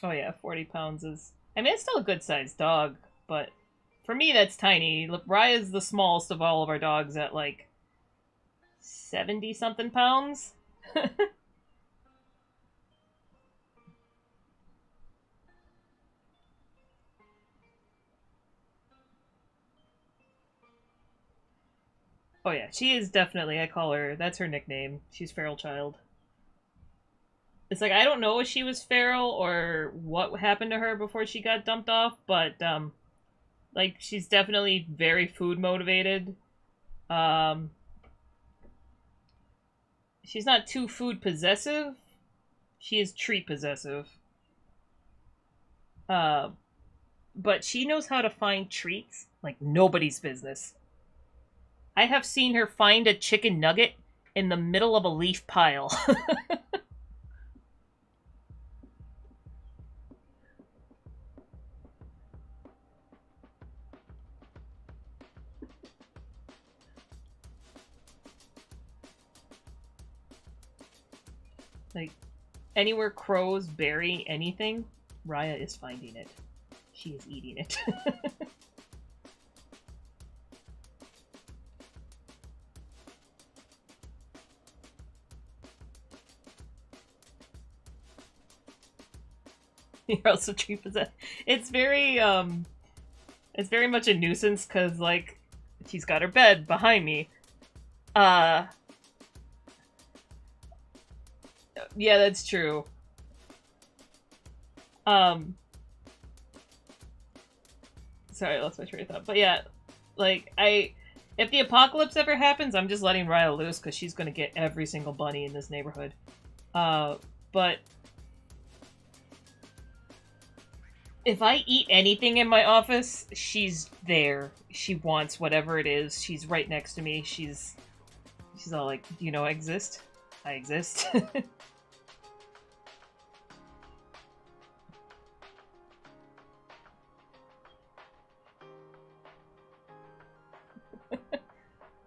Oh yeah, 40 pounds is... I mean, it's still a good sized dog, but for me that's tiny. Raya's the smallest of all of our dogs at like 70 something pounds. Oh yeah, she is definitely, I call her, that's her nickname. She's Feral Child. It's like, I don't know if she was feral or what happened to her before she got dumped off, but, like, she's definitely very food motivated. Um, she's not too food possessive. She is treat possessive. Uh, but she knows how to find treats like nobody's business. I have seen her find a chicken nugget in the middle of a leaf pile. Like, anywhere crows bury anything, Raya is finding it. She is eating it. You're also treat possessed. It's very much a nuisance because, like, she's got her bed behind me. Uh, yeah, that's true. Um, sorry, I lost my train of thought. But yeah, like, if the apocalypse ever happens, I'm just letting Raya loose because she's gonna get every single bunny in this neighborhood. But if I eat anything in my office, she's there. She wants whatever it is. She's right next to me. She's all like, you know, I exist. I exist.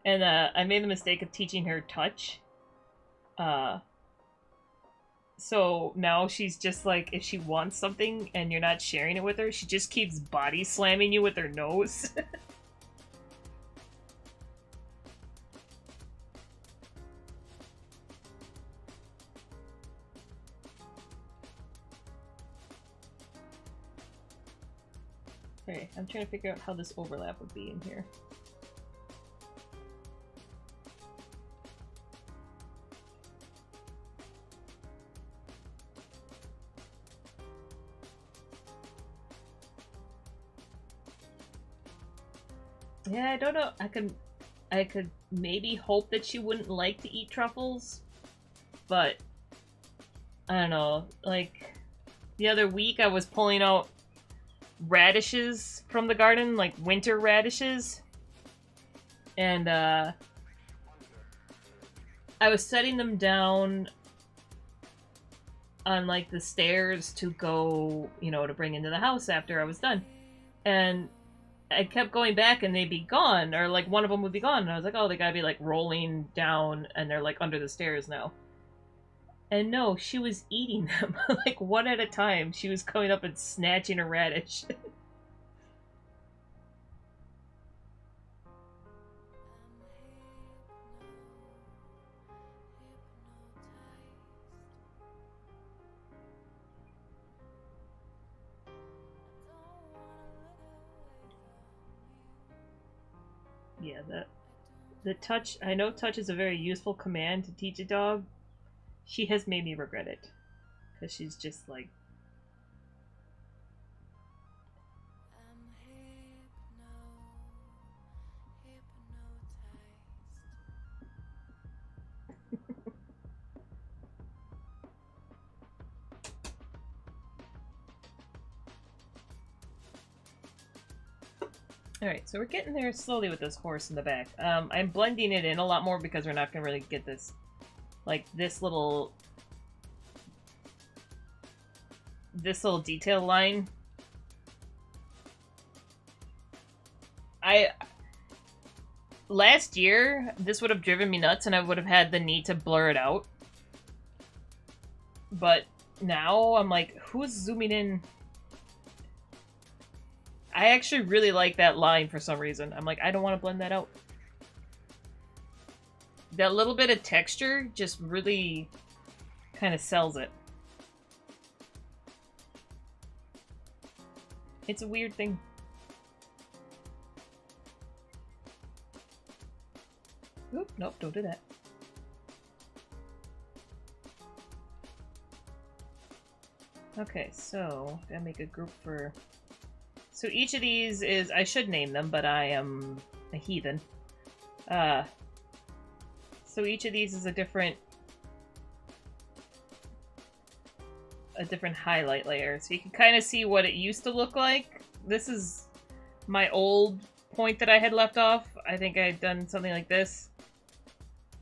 And I made the mistake of teaching her touch. Uh, so now she's just like, if she wants something and you're not sharing it with her, she just keeps body slamming you with her nose. Okay, I'm trying to figure out how this overlap would be in here. Yeah, I don't know. I could maybe hope that she wouldn't like to eat truffles, but I don't know. Like the other week, I was pulling out radishes from the garden, like winter radishes, and I was setting them down on like the stairs to go, you know, to bring into the house after I was done, and I kept going back and they'd be gone, or like one of them would be gone, and I was like, oh, they gotta be like rolling down and they're like under the stairs now. And no, she was eating them, like one at a time. She was coming up and snatching a radish. Yeah, the touch. I know touch is a very useful command to teach a dog. She has made me regret it because she's just like. Alright, so we're getting there slowly with this horse in the back. I'm blending it in a lot more because we're not going to really get this, like, this little detail line. Last year, this would have driven me nuts and I would have had the need to blur it out. But now, I'm like, who's zooming in? I actually really like that line for some reason. I'm like, I don't want to blend that out. That little bit of texture just really kind of sells it. It's a weird thing. Oop, nope, don't do that. Okay, so gotta make a group for... So each of these is... I should name them, but I am a heathen. So each of these is a different highlight layer. So you can kind of see what it used to look like. This is my old point that I had left off. I think I had done something like this.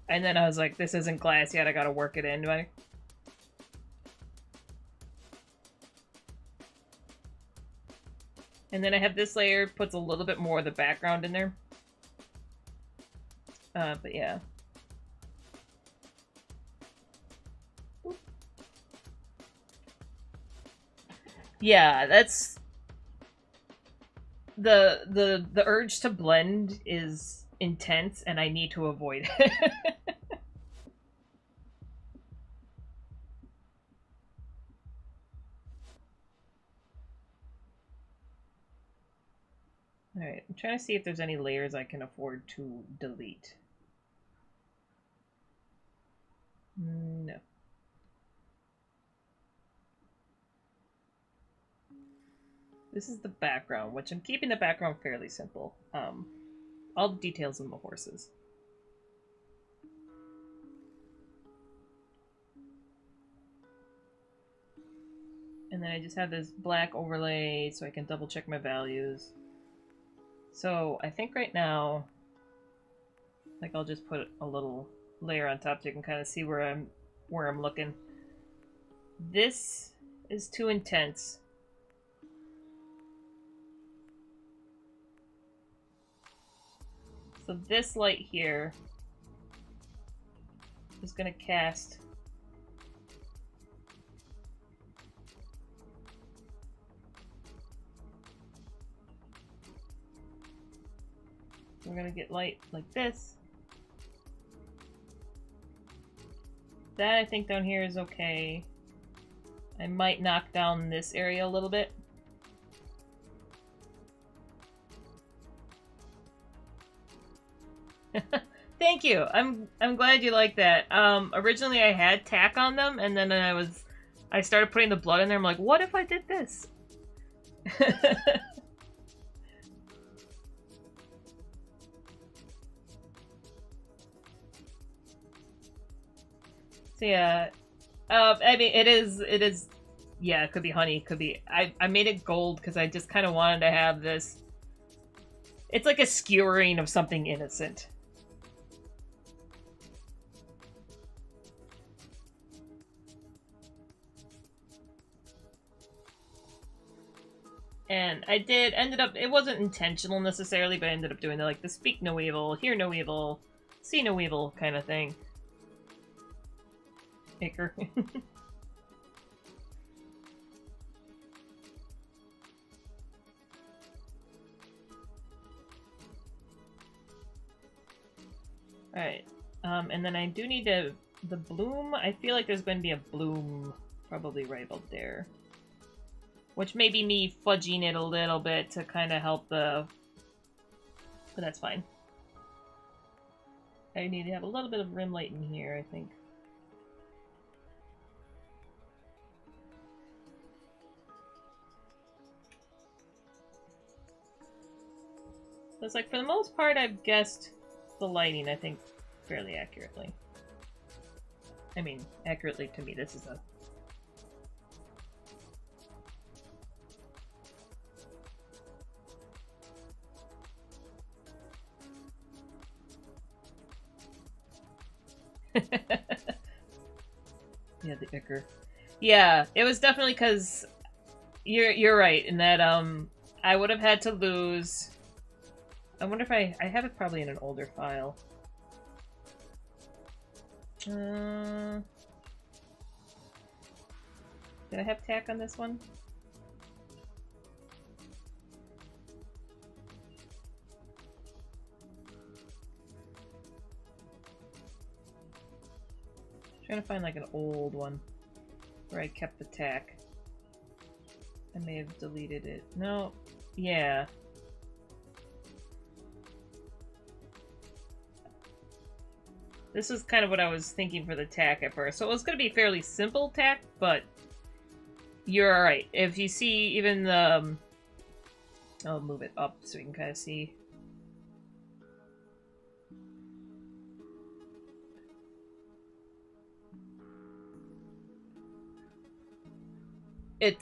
And then I was like, this isn't glass yet, I gotta work it in. And then I have this layer, puts a little bit more of the background in there. But yeah. Yeah, that's... The urge to blend is intense, and I need to avoid it. Alright, I'm trying to see if there's any layers I can afford to delete. No. This is the background, which I'm keeping the background fairly simple. All the details on the horses. And then I just have this black overlay so I can double check my values. So I think right now, like I'll just put a little layer on top so you can kind of see where I'm looking. This is too intense. So this light here is going to cast we're going to get light like this. That I think down here is okay. I might knock down this area a little bit. Thank you. I'm glad you like that. Originally I had tack on them, and then I started putting the blood in there. I'm like, what if I did this? So yeah, I mean, it is. Yeah, it could be honey. It could be. I made it gold because I just kind of wanted to have this. It's like a skewering of something innocent. And And I did ended up, it wasn't intentional necessarily, but I ended up doing the speak no evil, hear no evil, see no evil kind of thing. Icker. Alright. And then I do need the bloom. I feel like there's going to be a bloom probably right about there. Which may be me fudging it a little bit to kind of help the... But that's fine. I need to have a little bit of rim light in here, I think. So it's like, for the most part, I've guessed the lighting, I think, fairly accurately. I mean, accurately to me, this is a... Yeah, the icker. Yeah, it was definitely because you're right in that I would have had to lose. I wonder if I have it probably in an older file. Did I have tack on this one? Trying to find like an old one where I kept the tack. I may have deleted it. No, yeah. This is kind of what I was thinking for the tack at first. So it was going to be fairly simple tack, but you're alright. If you see even the... I'll move it up so you can kind of see. It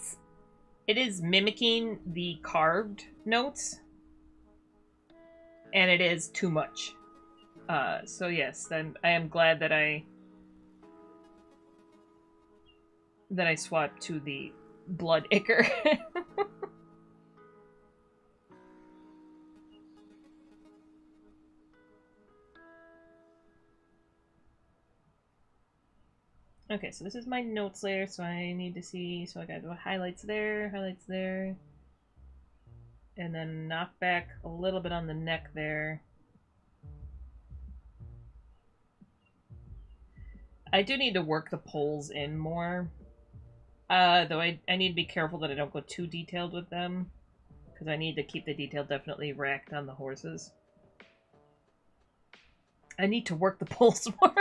is mimicking the carved notes, and it is too much. So yes, then I am glad that I swapped to the blood icker. Okay, so this is my notes layer, so I need to see, so I gotta do highlights there, and then knock back a little bit on the neck there. I do need to work the poles in more, though I need to be careful that I don't go too detailed with them, because I need to keep the detail definitely racked on the horses. I need to work the poles more.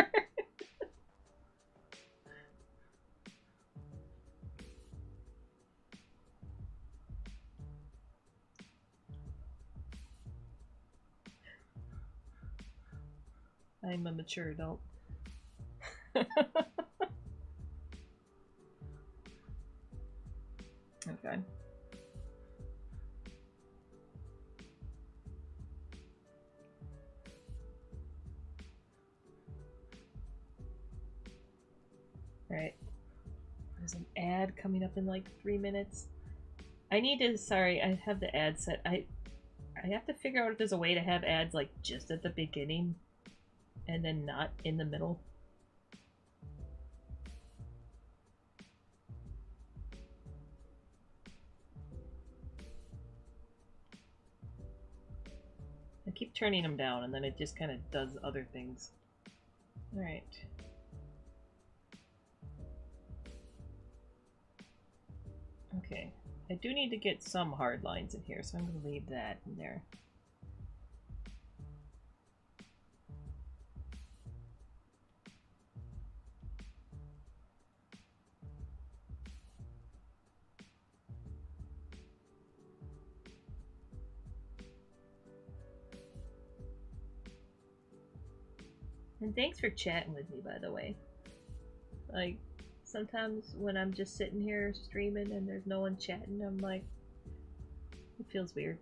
I'm a mature adult. Okay. Alright. There's an ad coming up in like 3 minutes. I need to, sorry, I have the ad set. I have to figure out if there's a way to have ads like just at the beginning and then not in the middle. I keep turning them down and then it just kind of does other things. Alright. Okay. I do need to get some hard lines in here, so I'm going to leave that in there. And thanks for chatting with me, by the way. Like, sometimes when I'm just sitting here streaming and there's no one chatting, I'm like, it feels weird.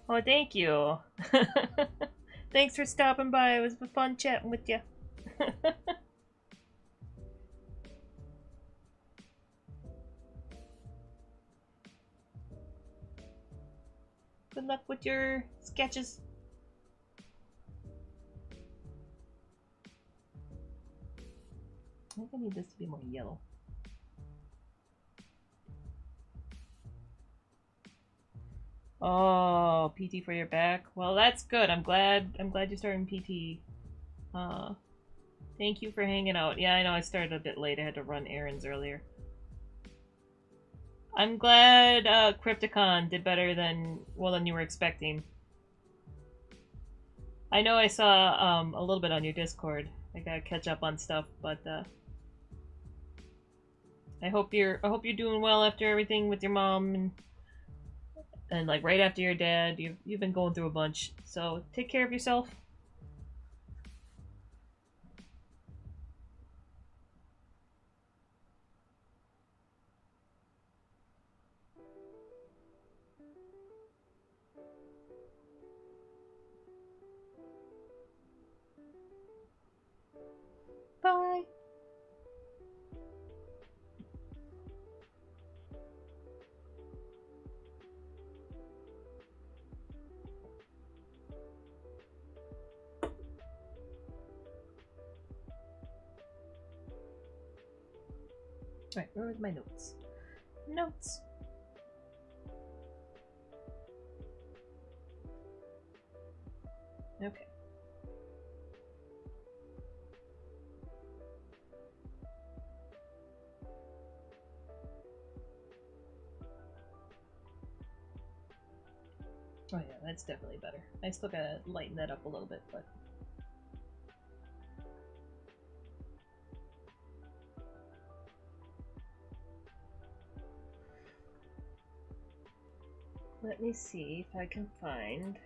Oh, thank you. Thanks for stopping by. It was fun chatting with you. Good luck with your sketches. I think I need this to be more yellow. Oh, PT for your back. Well, that's good. I'm glad you're starting PT. Thank you for hanging out. Yeah, I know I started a bit late. I had to run errands earlier. I'm glad Crypticon did better than you were expecting. I know I saw a little bit on your Discord. I gotta catch up on stuff, but I hope you're doing well after everything with your mom and like right after your dad. You've been going through a bunch, so take care of yourself. Bye. Right, where was my notes? Notes. Okay. Oh yeah, that's definitely better. I still gotta lighten that up a little bit, but... Let me see if I can find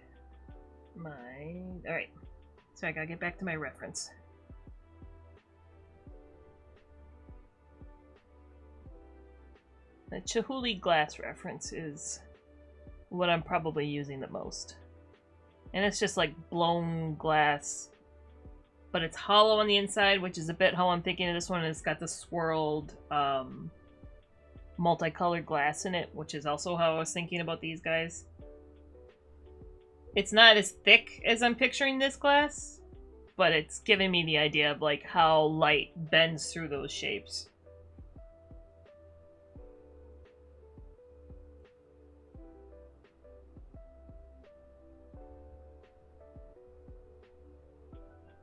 my... Alright, so I gotta get back to my reference. The Chihuly glass reference is what I'm probably using the most. And it's just like blown glass, but it's hollow on the inside, which is a bit how I'm thinking of this one. It's got the swirled multicolored glass in it, which is also how I was thinking about these guys. It's not as thick as I'm picturing this glass, but it's giving me the idea of like how light bends through those shapes.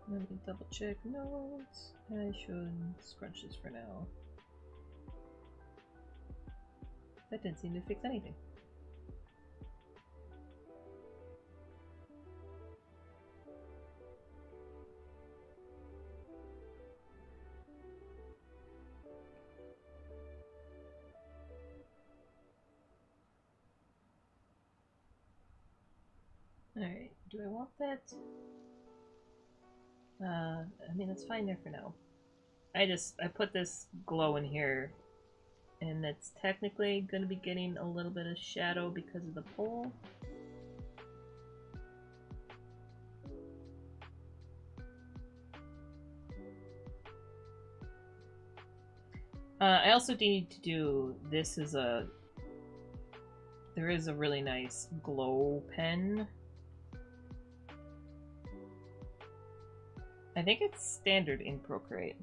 Let me double check notes. I should scrunch this for now. That didn't seem to fix anything. Alright, do I want that? I mean, it's fine there for now. I put this glow in here, and it's technically going to be getting a little bit of shadow because of the pole. I also need to do this as there is a really nice glow pen. I think it's standard in Procreate.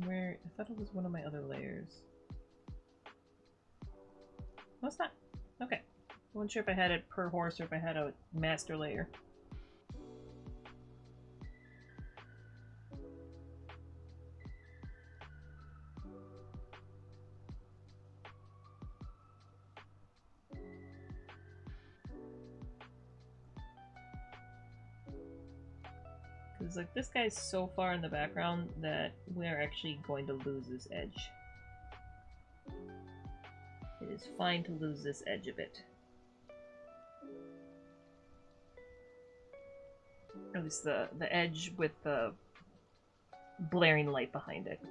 Where, I thought it was one of my other layers. No, it's not. Okay. I wasn't sure if I had it per horse or if I had a master layer. Because like this guy's so far in the background that we're actually going to lose this edge. It is fine to lose this edge a bit. At least the edge with the blaring light behind it.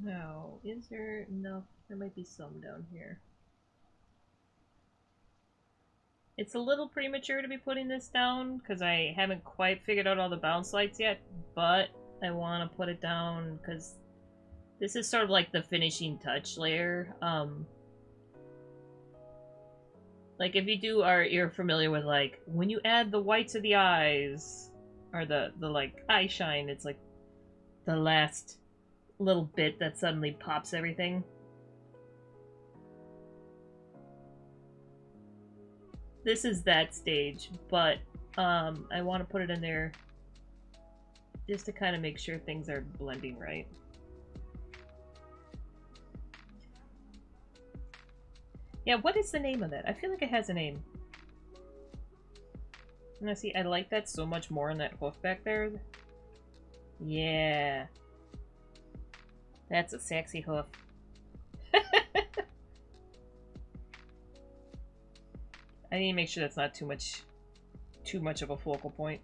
Now, is there enough? There might be some down here. It's a little premature to be putting this down because I haven't quite figured out all the bounce lights yet, but I want to put it down because this is sort of like the finishing touch layer. Like if you're familiar with like when you add the whites of the eyes or the like eye shine, it's like the last little bit that suddenly pops everything. This is that stage, but I want to put it in there just to kind of make sure things are blending right. Yeah, what is the name of that? I feel like it has a name. Now see, I like that so much more in that hoof back there. Yeah. That's a sexy hoof. I need to make sure that's not too much of a focal point.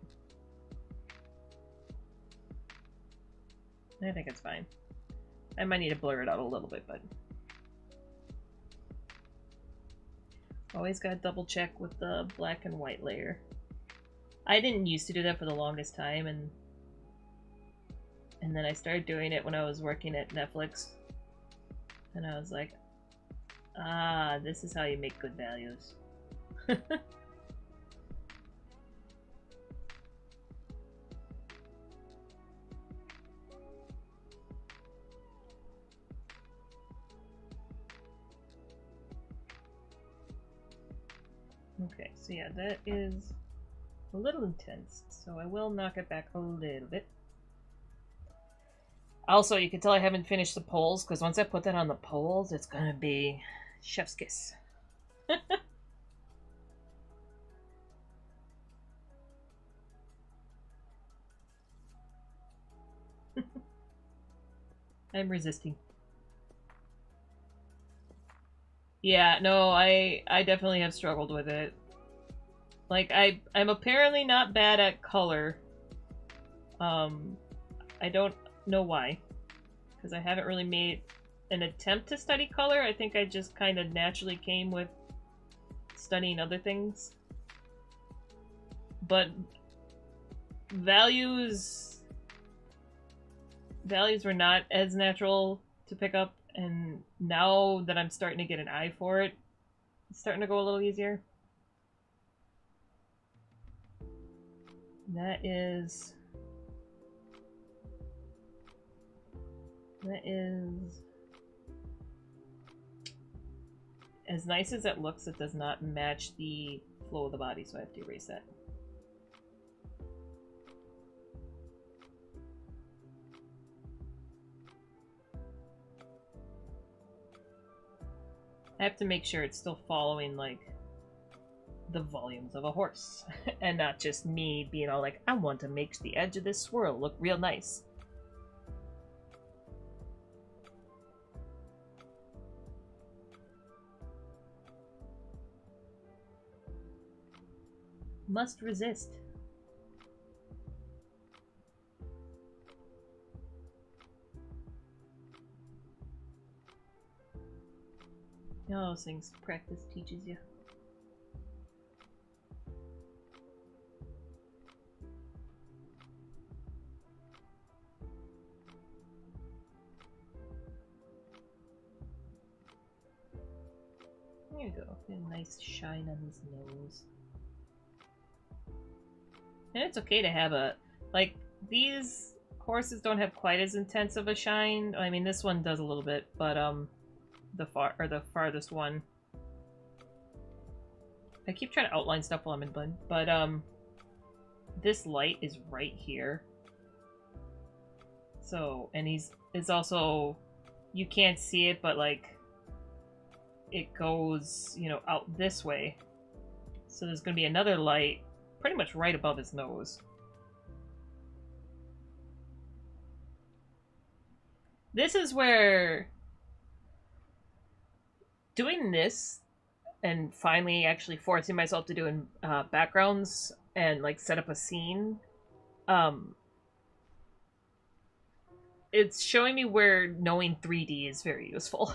I think it's fine. I might need to blur it out a little bit, but always gotta double check with the black and white layer. I didn't used to do that for the longest time, and then I started doing it when I was working at Netflix, and I was like, ah, this is how you make good values. Okay, so yeah, that is a little intense, so I will knock it back a little bit. Also, you can tell I haven't finished the poles, because once I put that on the poles, it's gonna be chef's kiss. I'm resisting. Yeah, no, I definitely have struggled with it. Like, I'm apparently not bad at color. I don't know why. Because I haven't really made an attempt to study color. I think I just kind of naturally came with studying other things. But values were not as natural to pick up, and now that I'm starting to get an eye for it, it's starting to go a little easier. That is as nice as it looks. It does not match the flow of the body, so I have to erase that. I have to make sure it's still following, like, the volumes of a horse. And not just me being all like, I want to make the edge of this swirl look real nice. Must resist. All those things practice teaches you. There you go. Get a nice shine on his nose. And it's okay to have a, like, these horses don't have quite as intense of a shine. I mean, this one does a little bit, but the farthest one. I keep trying to outline stuff while I'm in blend, but this light is right here. So, and it's also, you can't see it, but like it goes, you know, out this way. So there's going to be another light pretty much right above his nose. This is where doing this and finally actually forcing myself to do backgrounds and like set up a scene, it's showing me where knowing 3D is very useful.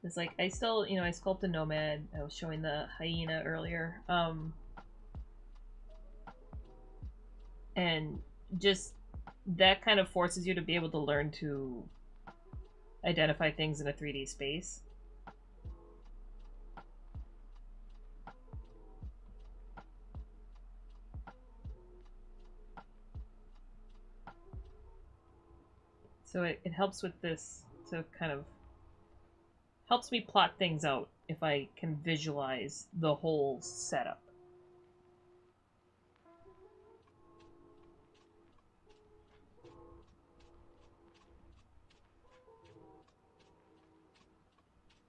It's like, I still, you know, I sculpt a nomad. I was showing the hyena earlier. And just that kind of forces you to be able to learn to identify things in a 3D space. So it helps with this to kind of helps me plot things out if I can visualize the whole setup.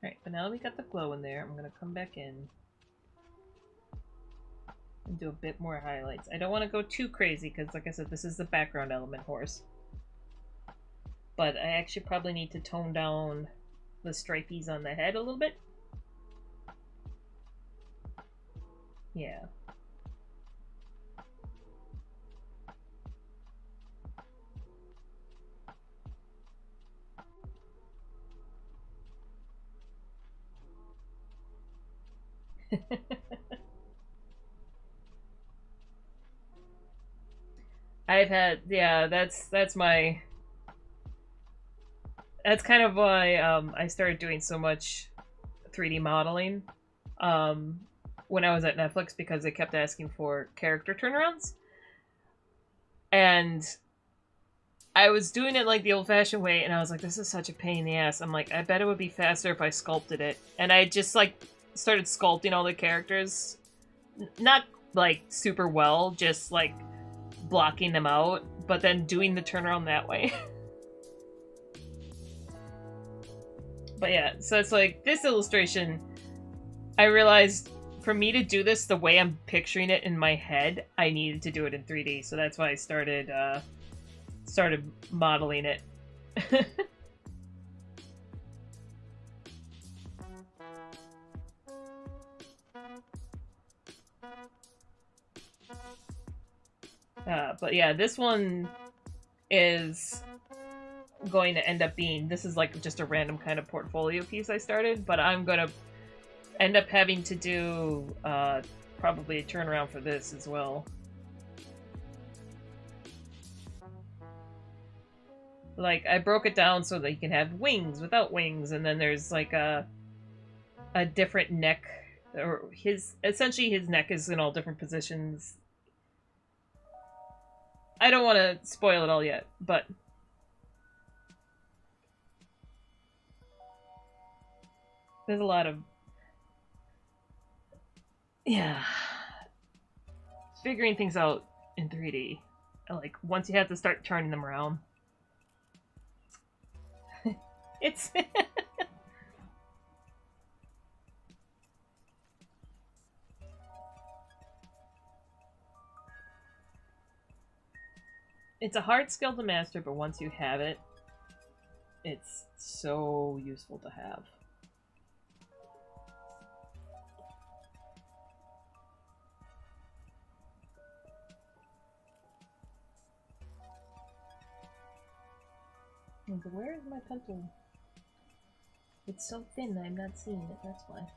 Alright, but now that we got the glow in there, I'm gonna come back in and do a bit more highlights. I don't want to go too crazy because, like I said, this is the background element horse. But I actually probably need to tone down the stripies on the head a little bit. Yeah. I've had, yeah, that's my, that's kind of why I started doing so much 3D modeling when I was at Netflix, because they kept asking for character turnarounds. And I was doing it like the old-fashioned way, and I was like, this is such a pain in the ass. I'm like, I bet it would be faster if I sculpted it. And I just, like, started sculpting all the characters. Not, like, super well, just, like, blocking them out, but then doing the turnaround that way. But yeah, so it's like, this illustration, I realized for me to do this the way I'm picturing it in my head, I needed to do it in 3D, so that's why I started modeling it. But yeah, this one is going to end up being, this is like just a random kind of portfolio piece I started, but I'm gonna end up having to do probably a turnaround for this as well. Like, I broke it down so that you can have wings without wings, and then there's like a different neck, or essentially his neck is in all different positions. I don't want to spoil it all yet, but there's a lot of, yeah, figuring things out in 3D. Like, once you have to start turning them around. It's... It's a hard skill to master, but once you have it, it's so useful to have. Where is my pencil? It's so thin I'm not seeing it, that's why.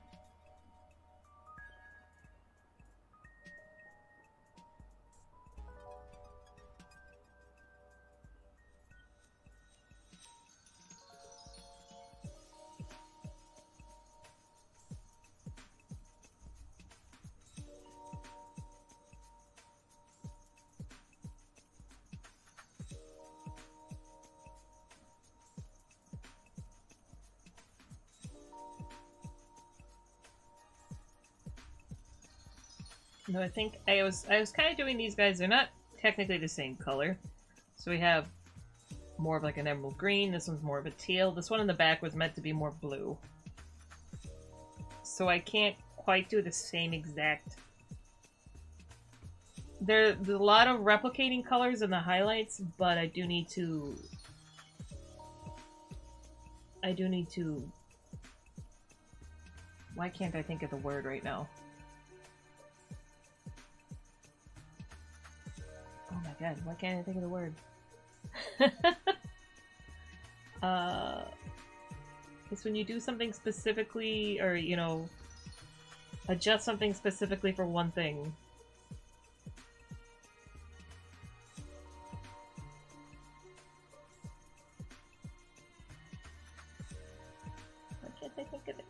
No, I think I was kind of doing these guys. They're not technically the same color. So we have more of like an emerald green. This one's more of a teal. This one in the back was meant to be more blue. So I can't quite do the same exact. There's a lot of replicating colors in the highlights, but I do need to Why can't I think of the word right now? Oh my god, why can't I think of the word? It's when you do something specifically, or, you know, adjust something specifically for one thing. Why can't I think of it?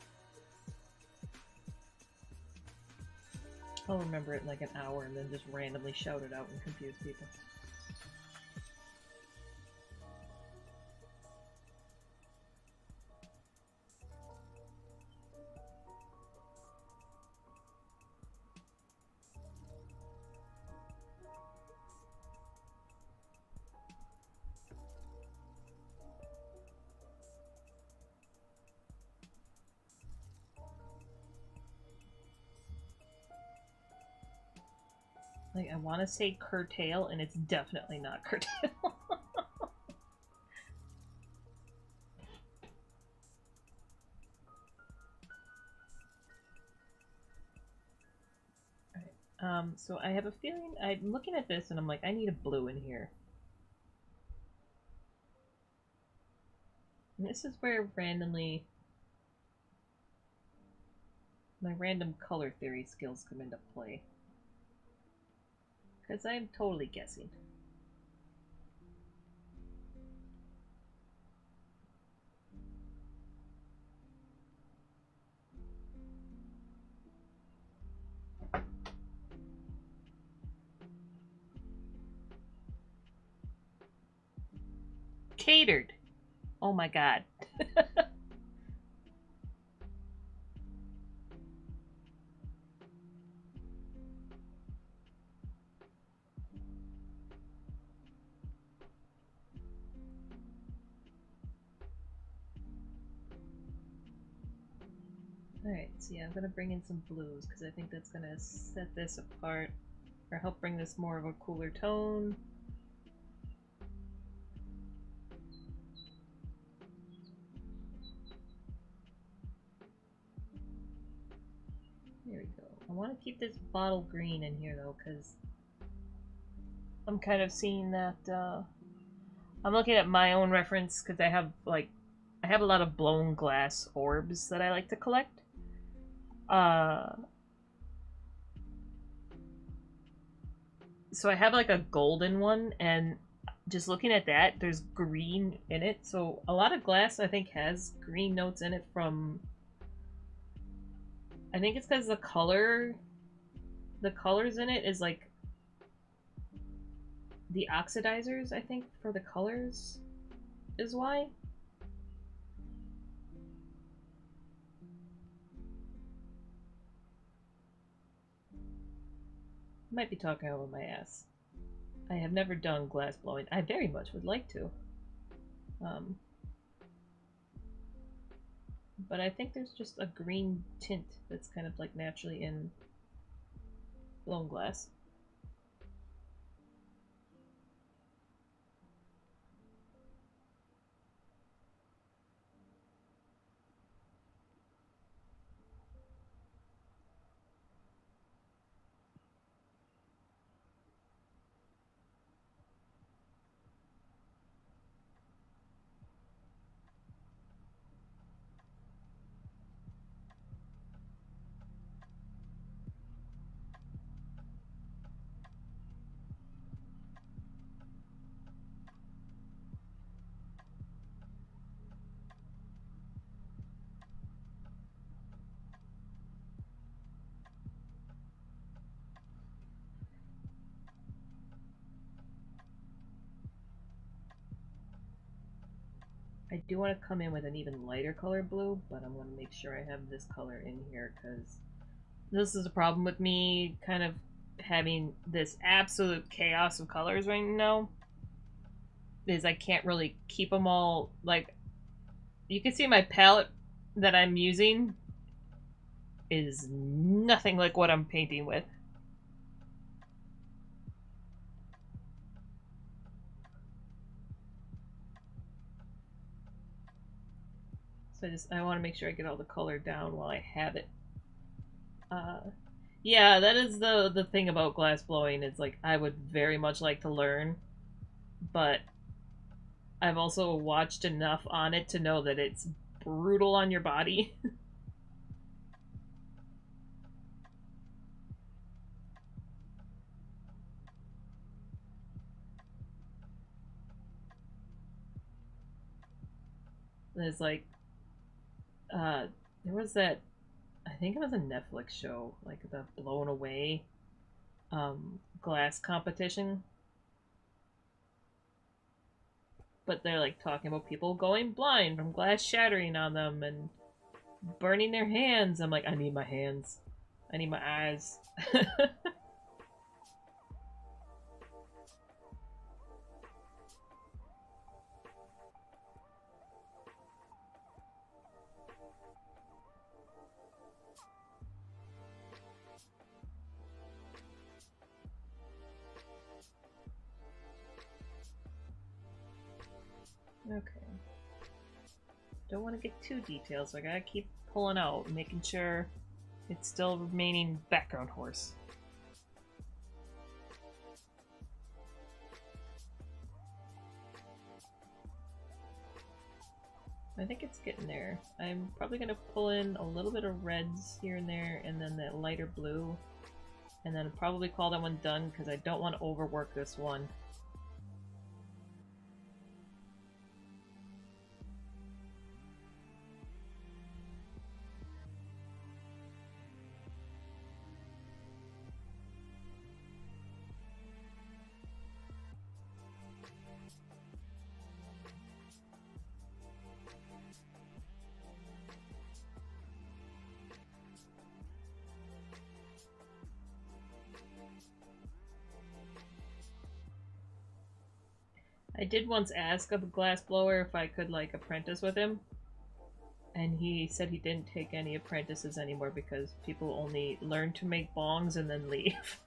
I'll remember it in like an hour and then just randomly shout it out and confuse people. Like, I want to say curtail, and it's definitely not curtail. So I have a feeling, I'm looking at this and I'm like, I need a blue in here. And this is where randomly my random color theory skills come into play. Because I'm totally guessing. Catered! Oh my god. Alright, so yeah, I'm gonna bring in some blues because I think that's gonna set this apart or help bring this more of a cooler tone. There we go. I want to keep this bottle green in here though because I'm kind of seeing that I'm looking at my own reference because I have a lot of blown glass orbs that I like to collect. So I have like a golden one, and just looking at that, there's green in it. So a lot of glass I think has green notes in it from. I think it's because the colors in it is like the oxidizers. I think for the colors is why. Might be talking over my ass. I have never done glass blowing. I very much would like to. But I think there's just a green tint that's kind of like naturally in blown glass. I do want to come in with an even lighter color blue, but I'm going to make sure I have this color in here because this is a problem with me kind of having this absolute chaos of colors right now. Is I can't really keep them all, like, you can see my palette that I'm using is nothing like what I'm painting with. So I want to make sure I get all the color down while I have it. Yeah, that is the thing about glass blowing. It's like I would very much like to learn, but I've also watched enough on it to know that it's brutal on your body. There's like, there was that, I think it was a Netflix show, like the Blown Away glass competition. But they're like talking about people going blind from glass shattering on them and burning their hands. I'm like, I need my hands. I need my eyes. Okay. Don't want to get too detailed, so I gotta keep pulling out, making sure it's still remaining background horse. I think it's getting there. I'm probably gonna pull in a little bit of reds here and there, and then that lighter blue, and then probably call that one done because I don't want to overwork this one. I did once ask a glassblower if I could, like, apprentice with him, and he said he didn't take any apprentices anymore because people only learn to make bongs and then leave.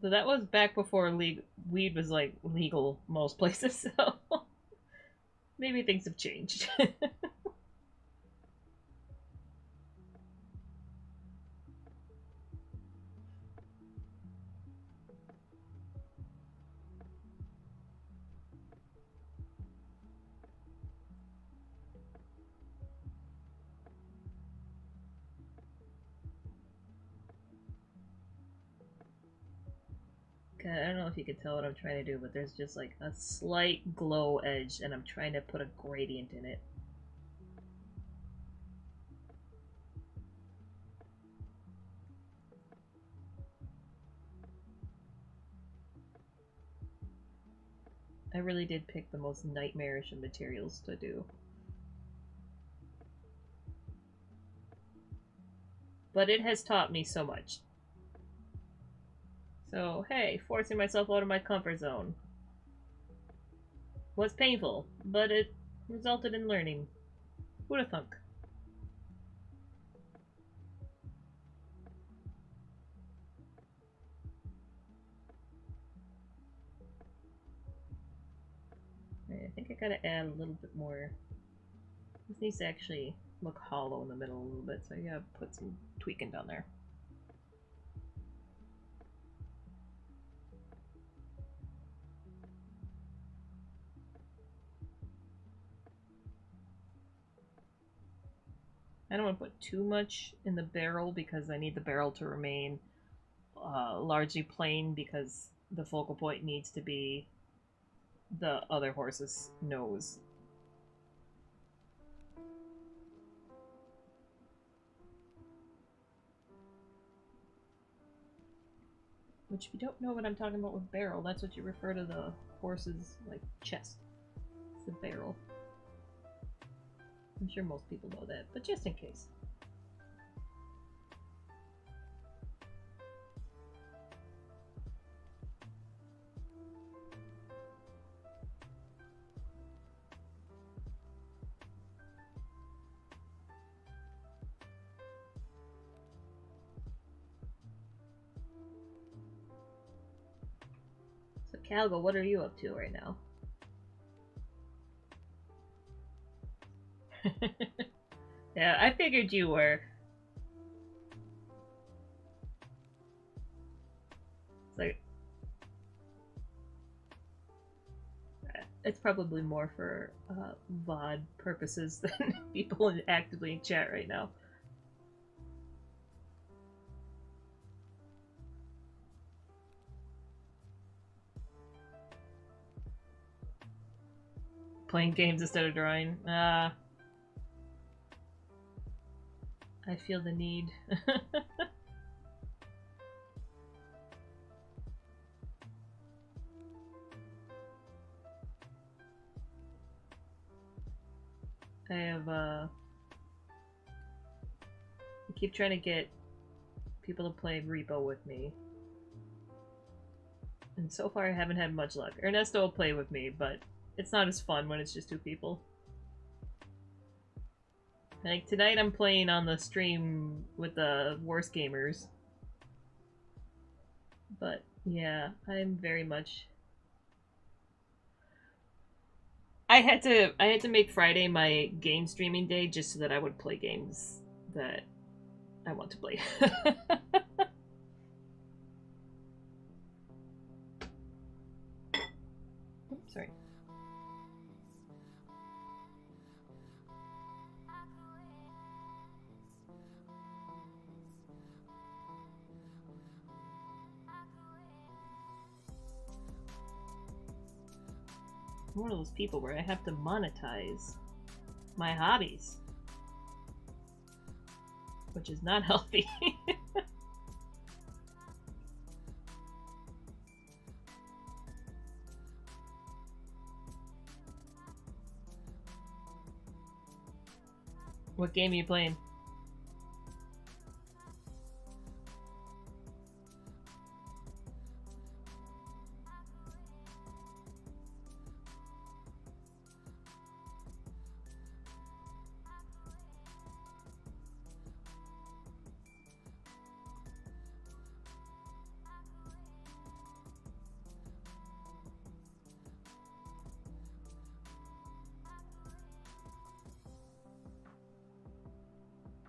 So that was back before weed was, like, legal most places, so maybe things have changed. I don't know if you can tell what I'm trying to do, but there's just like a slight glow edge, and I'm trying to put a gradient in it. I really did pick the most nightmarish of materials to do. But it has taught me so much. So, hey, forcing myself out of my comfort zone was painful, but it resulted in learning. Who'da thunk? I think I gotta add a little bit more. This needs to actually look hollow in the middle a little bit, so I gotta put some tweaking down there. I don't want to put too much in the barrel because I need the barrel to remain largely plain because the focal point needs to be the other horse's nose. Which, if you don't know what I'm talking about with barrel, that's what you refer to the horse's, like, chest. It's the barrel. I'm sure most people know that, but just in case. Calgo, what are you up to right now? Yeah, I figured you were. It's like... It's probably more for VOD purposes than people actively in chat right now. Playing games instead of drawing. I feel the need. I keep trying to get people to play Repo with me. And so far I haven't had much luck. Ernesto will play with me, but it's not as fun when it's just 2 people. Like, tonight I'm playing on the stream with the worst gamers. But, yeah, I'm very much... I had to make Friday my game streaming day just so that I would play games that I want to play. Oops, sorry. I'm one of those people where I have to monetize my hobbies, which is not healthy. What game are you playing?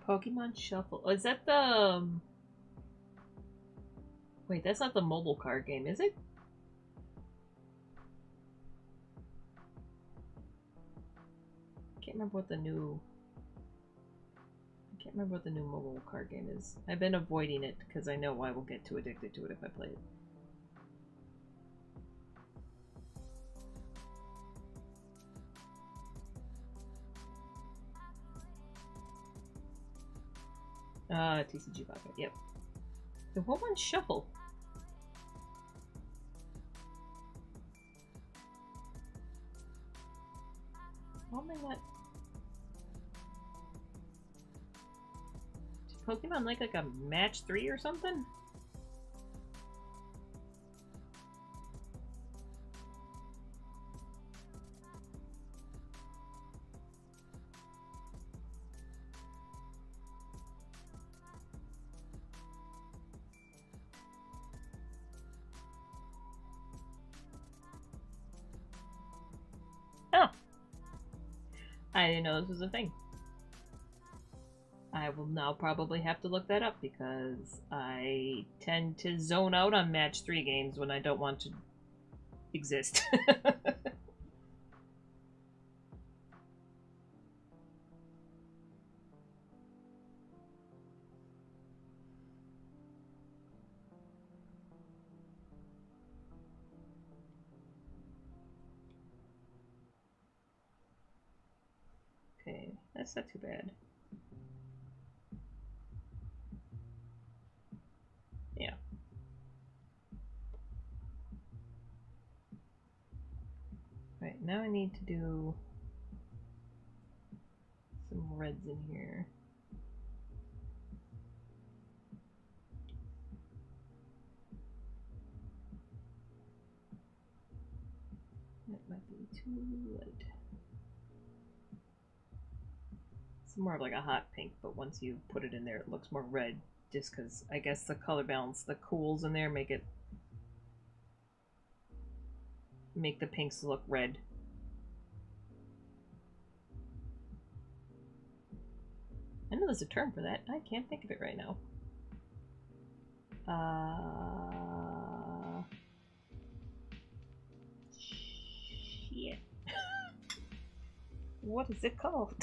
Pokemon Shuffle. Oh, is that the... Wait, that's not the mobile card game, is it? Can't remember what the new... I can't remember what the new mobile card game is. I've been avoiding it because I know I will get too addicted to it if I play it. TCG Vodka, yep. The Pokemon Shuffle. Why am I not... Is Pokemon like a match 3 or something? Oh. I didn't know this was a thing. I will now probably have to look that up because I tend to zone out on match 3 games when I don't want to exist. Okay, that's not too bad. Yeah. Right, now I need to do some reds in here. That might be too light. It's more of like a hot pink, but once you put it in there, it looks more red. Just because I guess the color balance, the cools in there make it make the pinks look red. I know there's a term for that. I can't think of it right now. Shit. What is it called?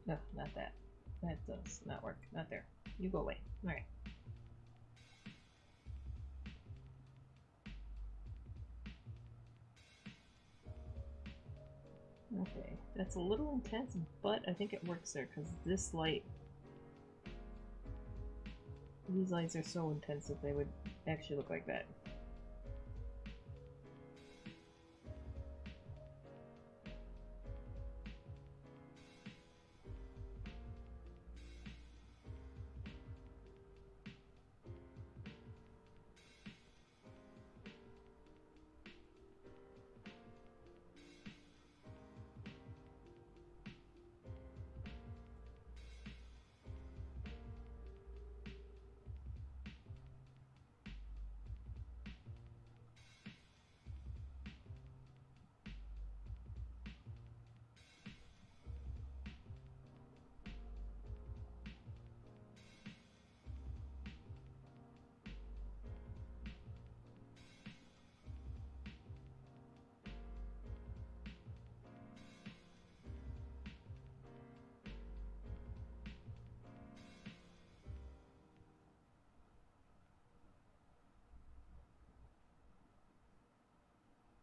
No, not that. That does not work. Not there. You go away. Alright. Okay, that's a little intense, but I think it works there because this light, these lights are so intense that they would actually look like that.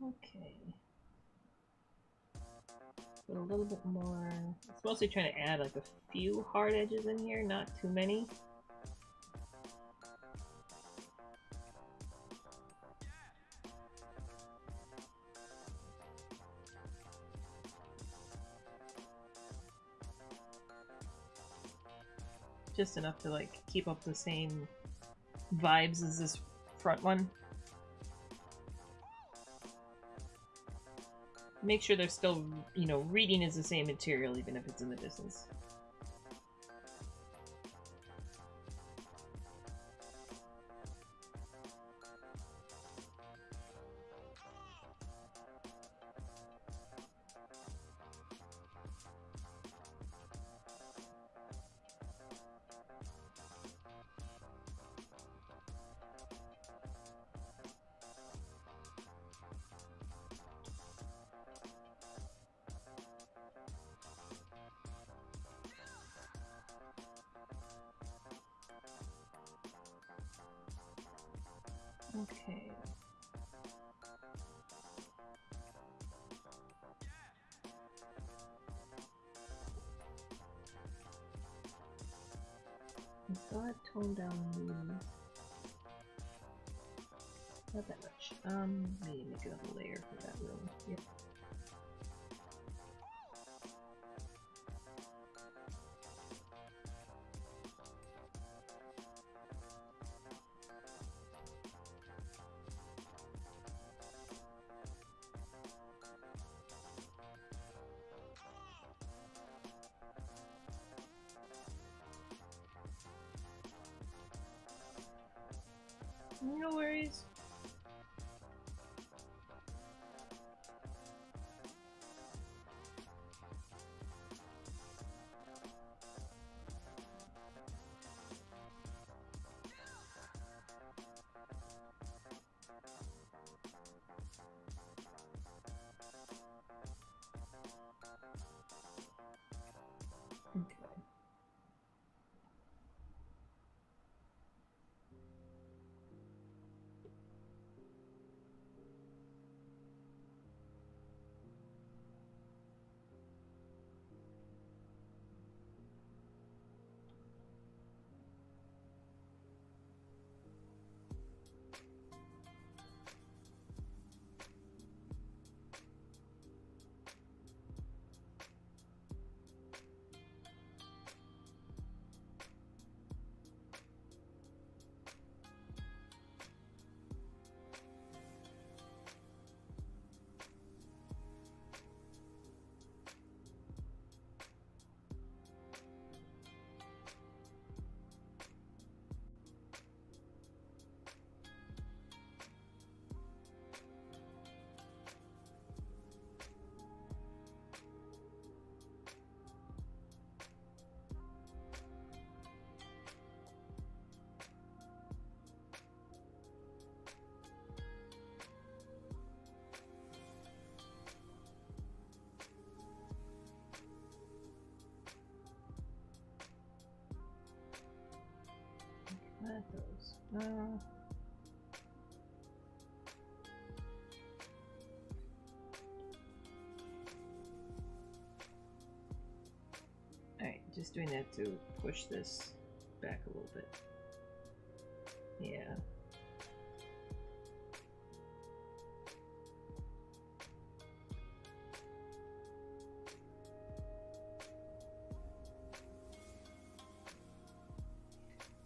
Okay. Put a little bit more. It's mostly trying to add like a few hard edges in here, not too many. Just enough to like keep up the same vibes as this front one. Make sure they're still, you know, reading is the same material even if it's in the distance. Okay. I still have toned down these. Not that much. Maybe make another layer for that room. Yep. No worries. Okay. Not those. Alright, just doing that to push this back a little bit. Yeah.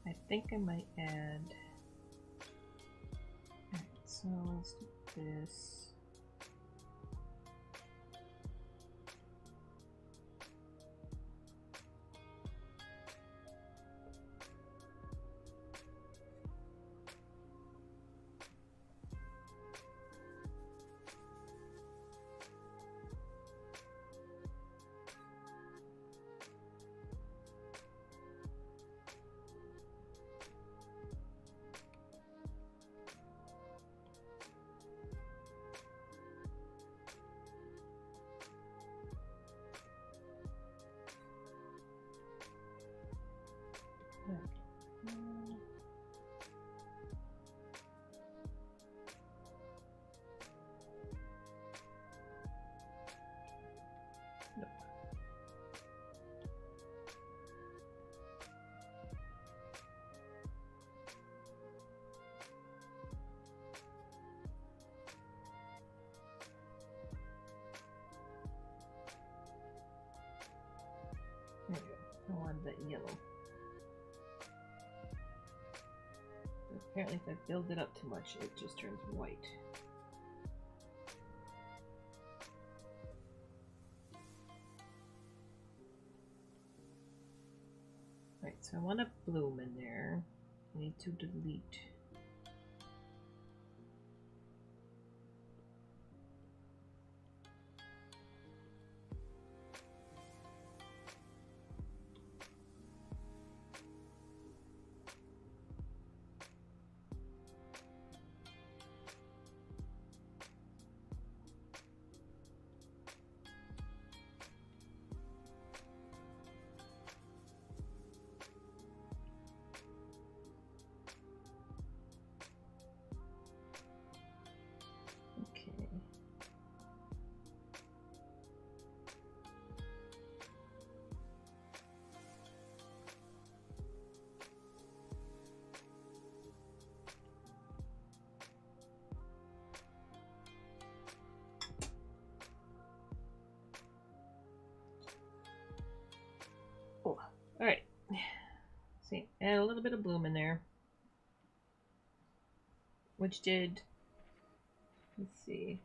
I think I might add. Alright, so let's do this. There you go. I wanted that yellow. But apparently if I build it up too much, it just turns white. Right, so I want a bloom in there. I need to delete. Alright. See, add a little bit of bloom in there. Which did, let's see.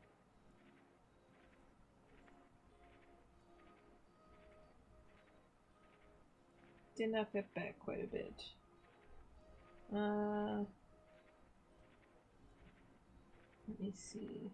Did knock that back quite a bit. Let me see.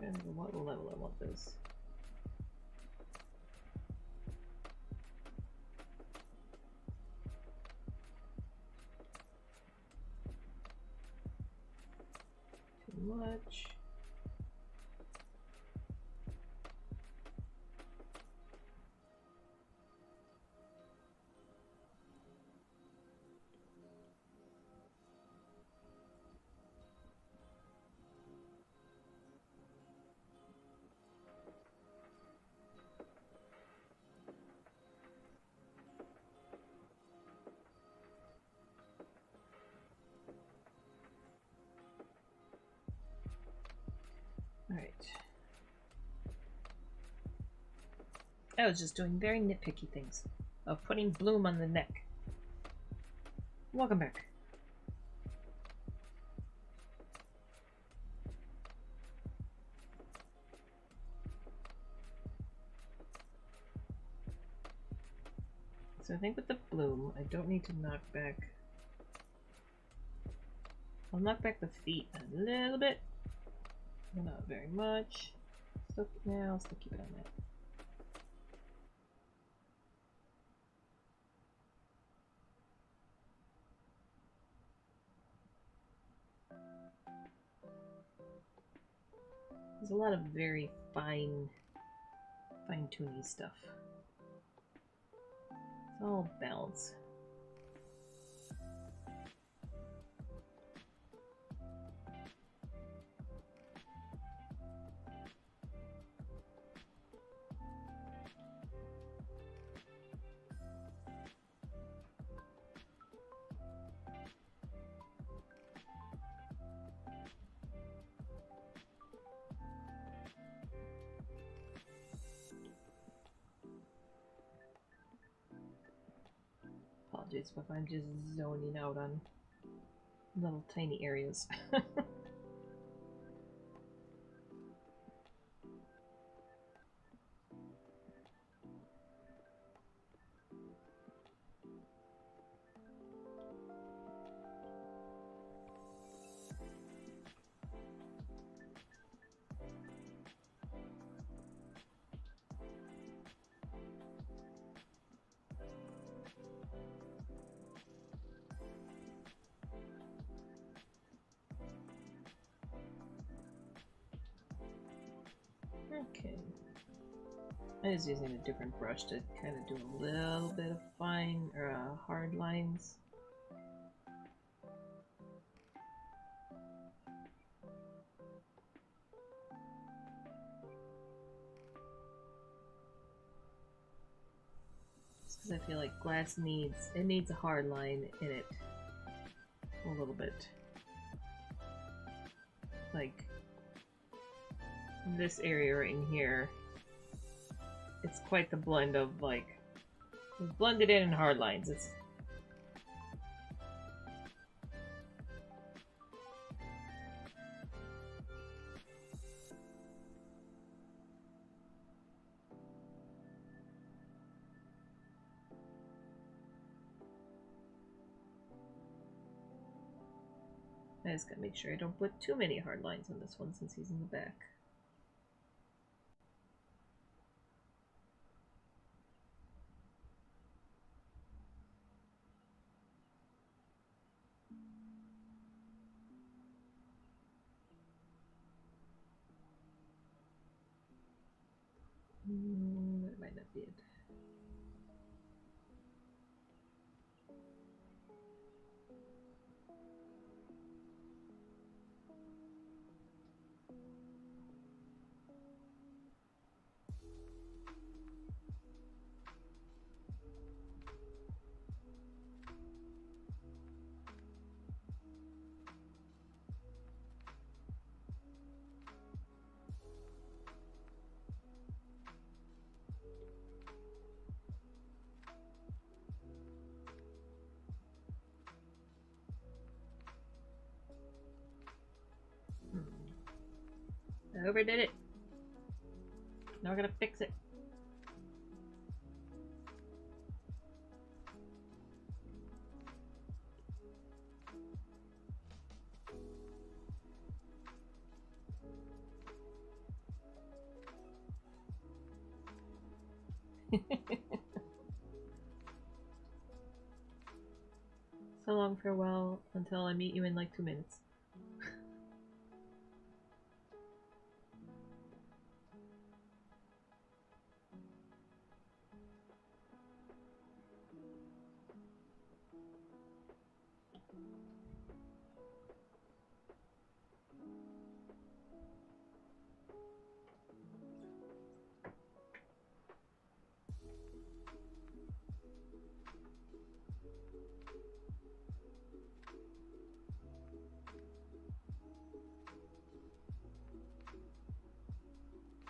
And what level I want this. Too much. Alright. I was just doing very nitpicky things. Of putting bloom on the neck. Welcome back. So I think with the bloom, I don't need to knock back. I'll knock back the feet a little bit. Not very much. I'll still keep it on that. There's a lot of very fine-tuning stuff. It's all balance. Apologies if I'm just zoning out on little tiny areas. Okay. I was using a different brush to kind of do a little bit of fine or hard lines. Because I feel like glass needs a hard line in it a little bit. Like this area right in here, it's quite the blend of like blended in and hard lines. It's I just gotta make sure I don't put too many hard lines on this one since he's in the back. That might not be it. I overdid it. Now we're gonna fix it. So long, farewell, until I meet you in like 2 minutes.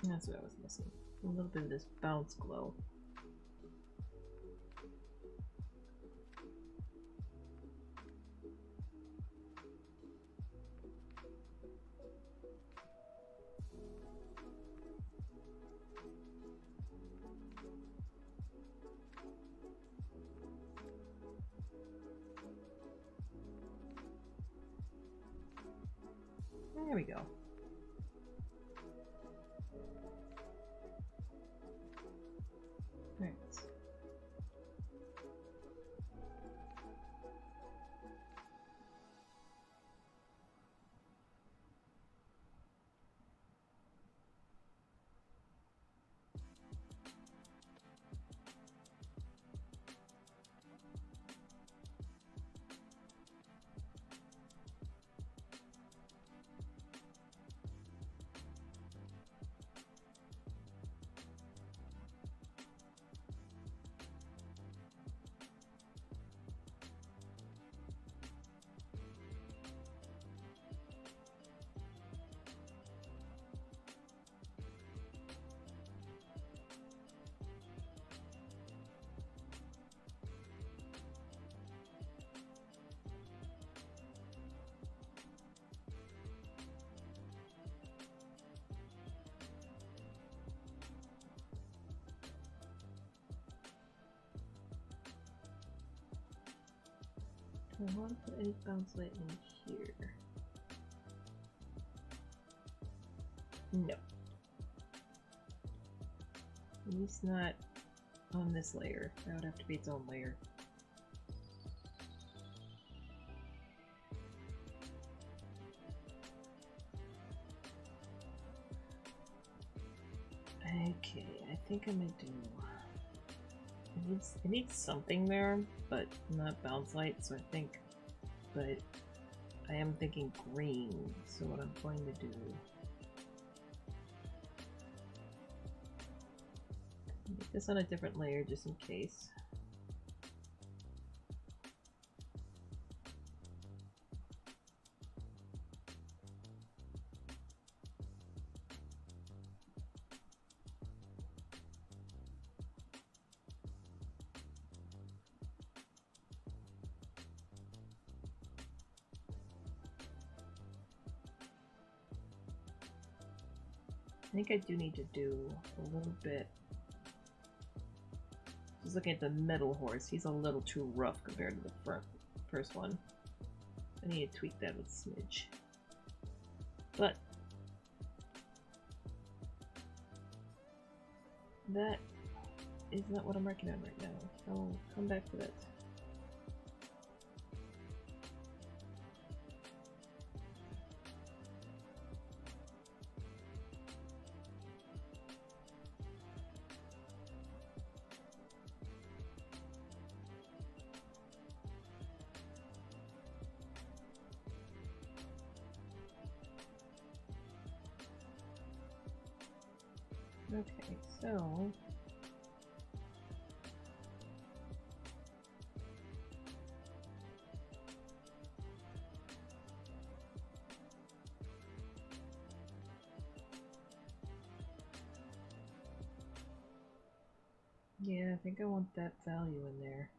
That's what I was missing. A little bit of this bounce glow. There we go. I want to put any bounce light in here. No. At least not on this layer. That would have to be its own layer. Okay, I think I'm gonna do... It needs something there, but not bounce light, so I think... But I am thinking green, so what I'm going to do... Make this on a different layer just in case. I think I do need to do a little bit. Just looking at the middle horse, he's a little too rough compared to the first one. I need to tweak that with a smidge. But that is not what I'm working on right now. I'll come back to that. Okay, so yeah, I think I want that value in there.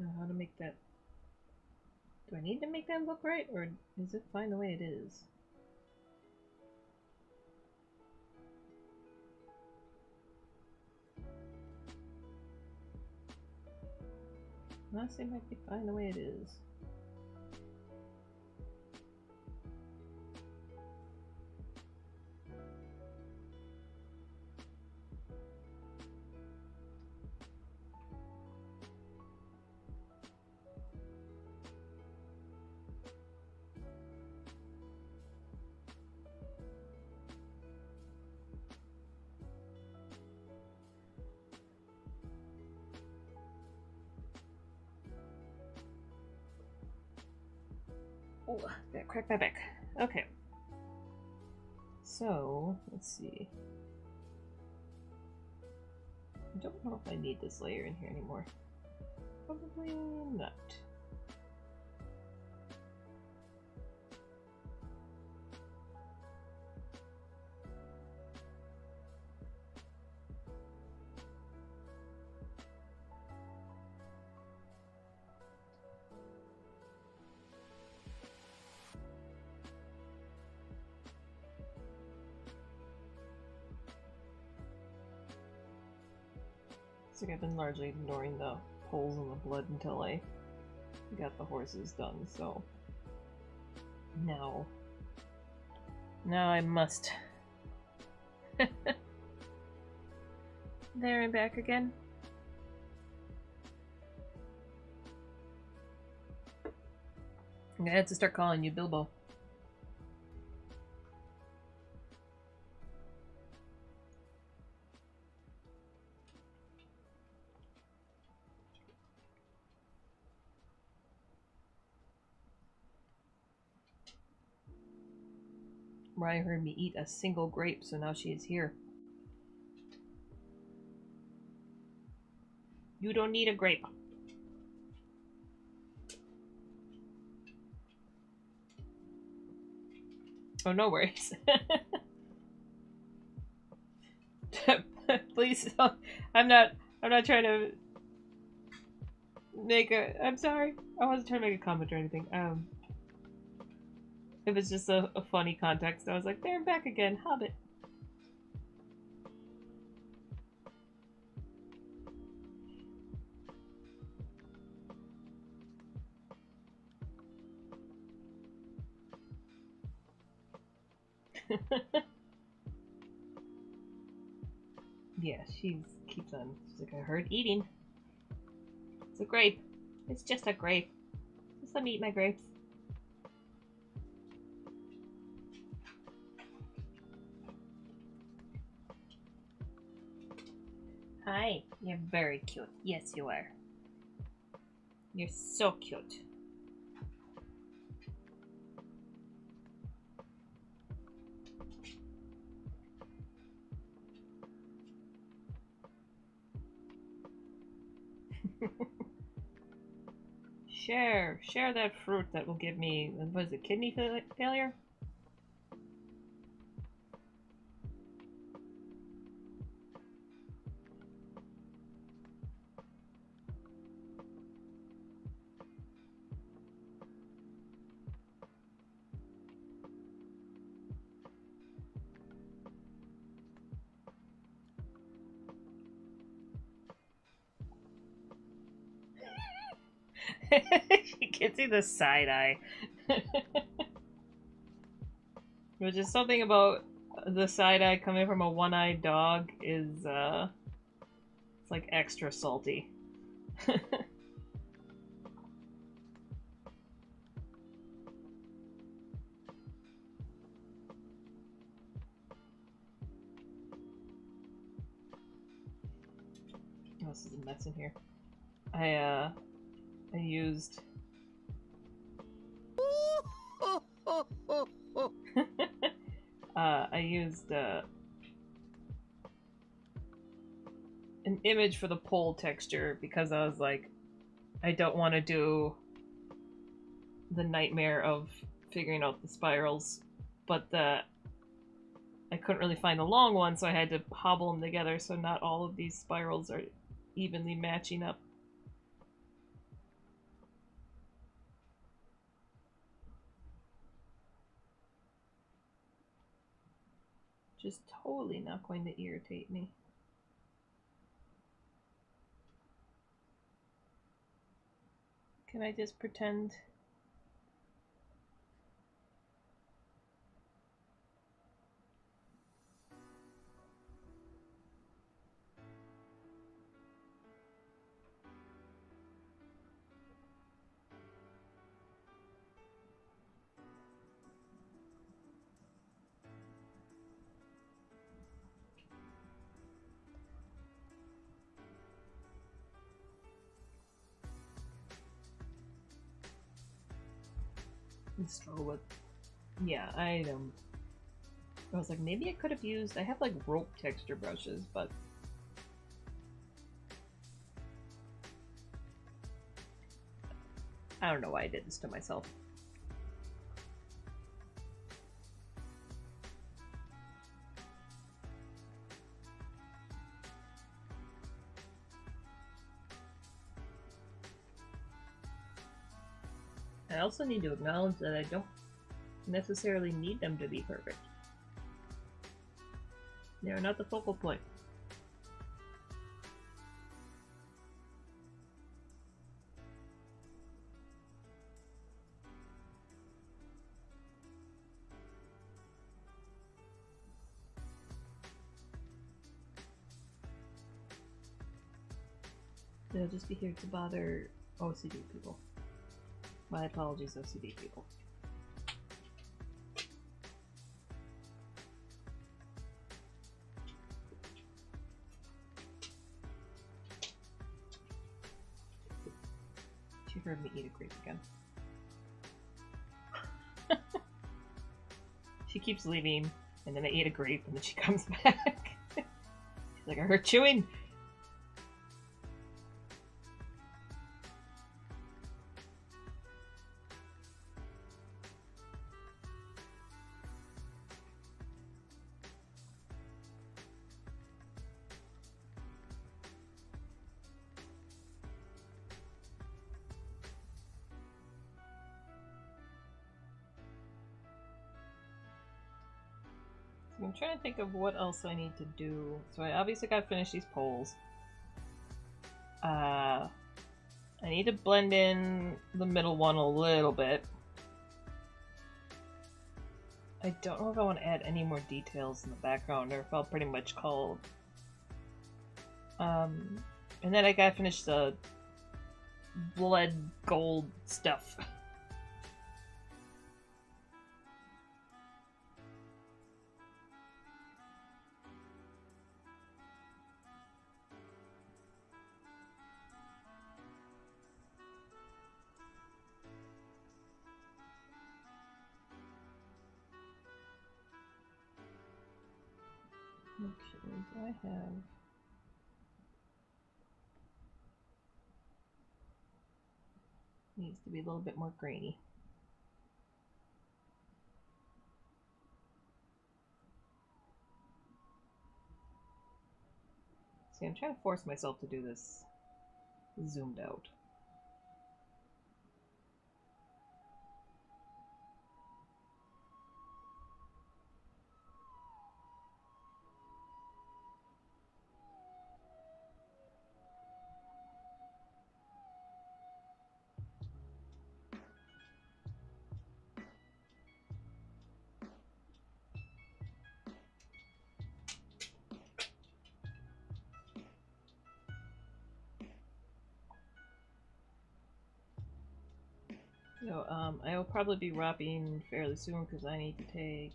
Now how to make that... Do I need to make that look right, or is it fine the way it is? Honestly, it might be fine the way it is. Oh, that cracked my back. Okay. So, let's see. I don't know if I need this layer in here anymore. Probably not. Looks like I've been largely ignoring the holes in the blood until I got the horses done, so now I must. There and back again. I'm gonna have to start calling you Bilbo. Rye heard me eat a single grape, so now she is here. You don't need a grape. Oh, no worries. Please, I'm not trying to make a... I'm sorry. I wasn't trying to make a comment or anything. It was just a funny context. I was like, there and back again, Hobbit. Yeah, she keeps on. She's like, I heard eating. It's a grape. It's just a grape. Just let me eat my grapes. Hi, you're very cute. Yes, you are. You're so cute. Share that fruit that will give me, what is it, kidney failure? She gives you the side eye. Which is something about the side eye coming from a one-eyed dog is, it's like extra salty. Oh, this is a mess in here. I used... I used, an image for the pole texture because I was like, I don't want to do the nightmare of figuring out the spirals, but I couldn't really find the long one, so I had to hobble them together so not all of these spirals are evenly matching up. Just totally not going to irritate me. Can I just pretend? Install with, yeah, I was like, maybe I could have used, I have like rope texture brushes, but I don't know why I did this to myself. I also need to acknowledge that I don't necessarily need them to be perfect. They're not the focal point. They'll just be here to bother OCD people. My apologies, OCD people. She heard me eat a grape again. She keeps leaving, and then I eat a grape, and then she comes back. She's like, I heard chewing! I'm trying to think of what else I need to do. So I obviously gotta finish these poles. I need to blend in the middle one a little bit. I I don't know if I want to add any more details in the background or if I'll pretty much call. And then I gotta finish the blood gold stuff. Okay, do I have... Needs to be a little bit more grainy. See, I'm trying to force myself to do this zoomed out. So, I will probably be wrapping fairly soon because I need to take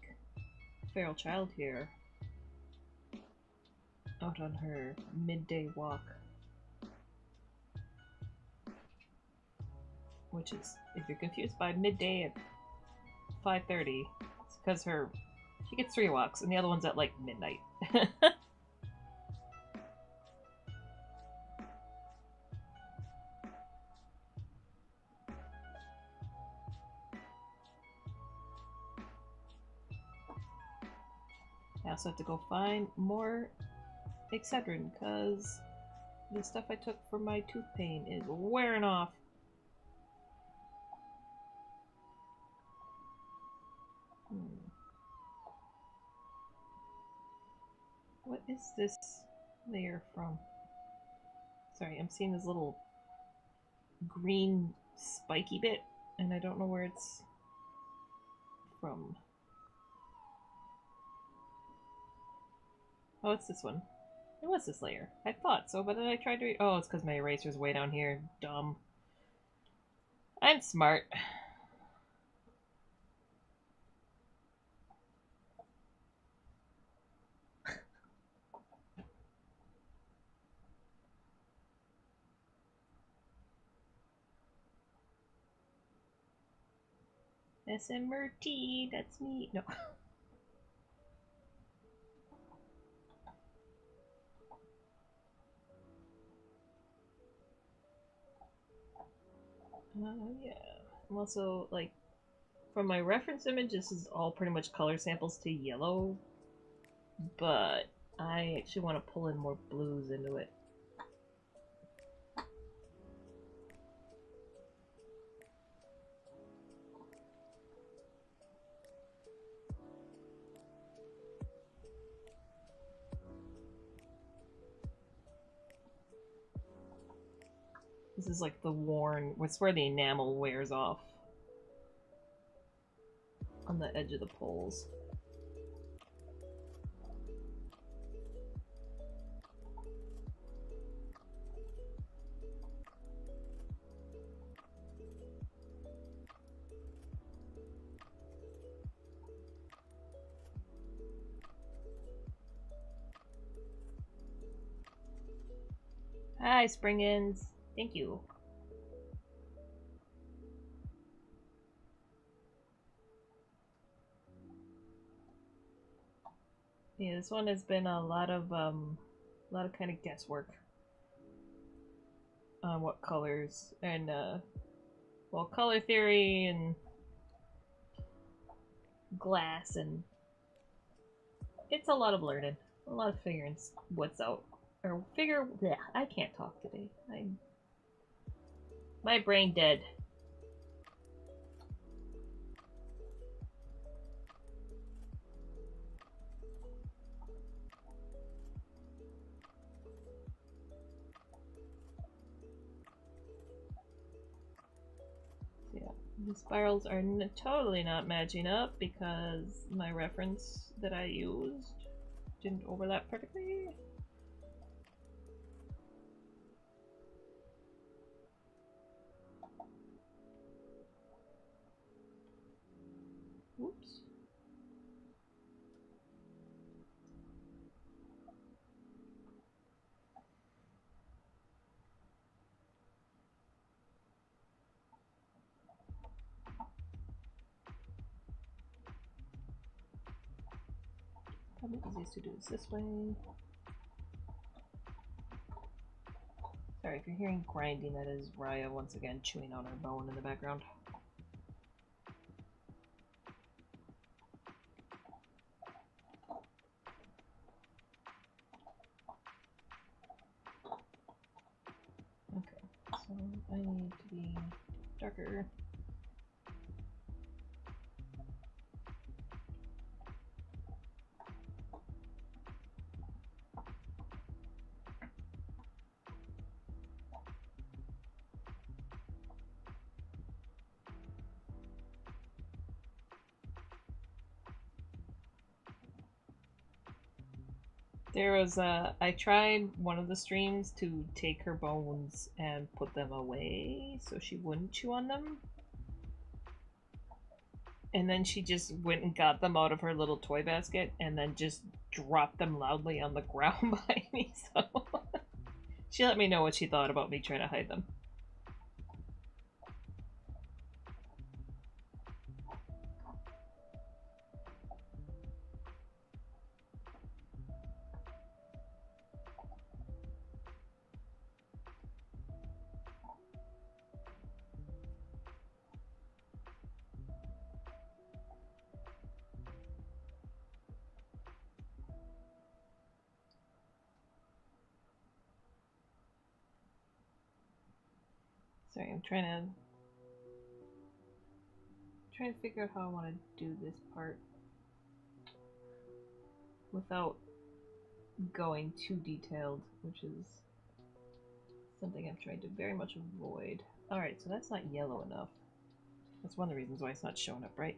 Feral Child here out on her midday walk. Which is, if you're confused by midday at 5:30, it's because she gets 3 walks and the other one's at like midnight. I also have to go find more Excedrin because the stuff I took for my tooth pain is wearing off. What is this layer from? Sorry, I'm seeing this little green spiky bit and I don't know where it's from. Oh, it's this one. It was this layer. I thought so, but then I tried to oh, it's because my eraser's way down here. Dumb. I'm smart. SMRT, that's me. No. Yeah. I'm also, like, from my reference image, this is all pretty much color samples to yellow, but I actually want to pull in more blues into it. This is like the worn, it's where the enamel wears off on the edge of the poles. Hi, Springins. Thank you. Yeah, this one has been a lot of kind of guesswork on what colors and well, color theory and glass, and it's a lot of learning, a lot of figuring what's out or figure. Yeah, I can't talk today. My brain dead. The spirals are totally not matching up because my reference that I used didn't overlap perfectly. Whoops. Probably easiest to do this way. Sorry if you're hearing grinding, that is Raya once again chewing on her bone in the background. Okay, so I need to be darker. There was I tried one of the streams to take her bones and put them away so she wouldn't chew on them. And then she just went and got them out of her little toy basket and then just dropped them loudly on the ground by me, so she let me know what she thought about me trying to hide them. Sorry, I'm trying to figure out how I want to do this part without going too detailed, which is something I'm trying to very much avoid. Alright, so that's not yellow enough. That's one of the reasons why it's not showing up right.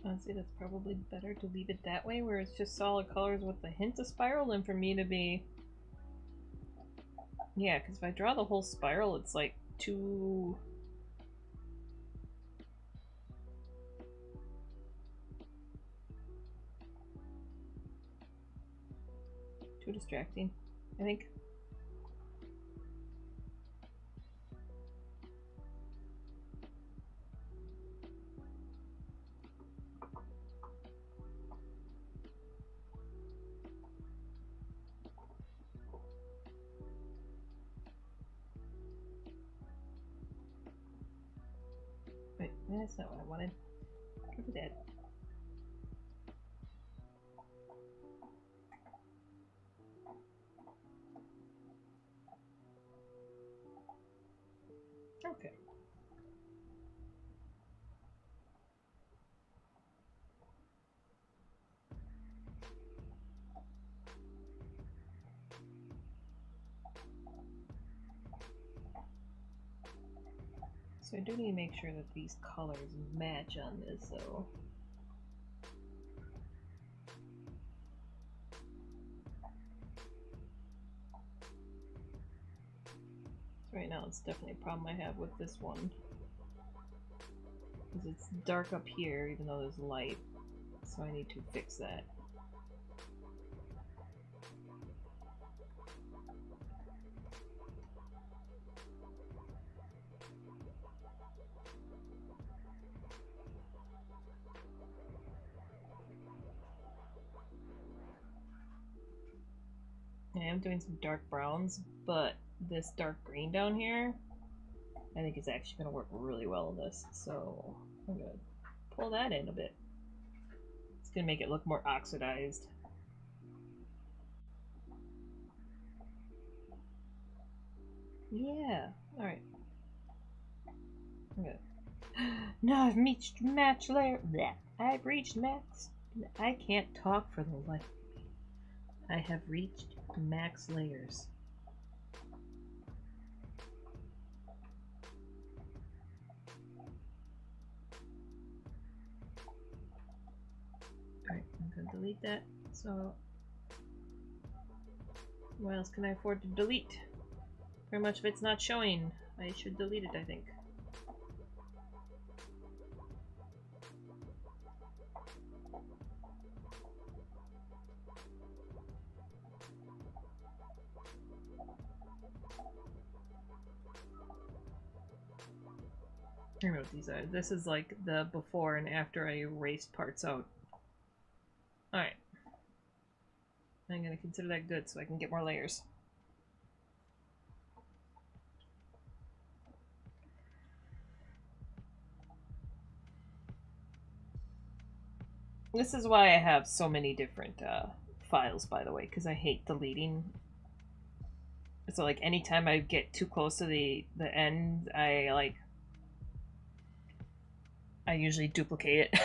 Honestly, that's probably better to leave it that way, where it's just solid colors with a hint of spiral, than for me to be... Yeah, because if I draw the whole spiral, it's like too... too distracting, I think. Wait, that's not what I wanted. Go for that. Okay. So I do need to make sure that these colors match on this, though. So right now it's definitely a problem I have with this one. Because it's dark up here, even though there's light. So I need to fix that. I am doing some dark browns, but this dark green down here, I think is actually going to work really well in this. So I'm going to pull that in a bit. It's going to make it look more oxidized. Yeah, alright. Okay. Now I've reached match layer. Bleh. I've reached max. I can't talk for the life of me. I have reached max layers. Alright, I'm gonna delete that. So, what else can I afford to delete? Very much of it's not showing. I should delete it, I think. I don't know what these are. This is like the before and after I erased parts out. Alright. I'm gonna consider that good so I can get more layers. This is why I have so many different files, by the way, because I hate deleting. So like anytime I get too close to the end, I usually duplicate it.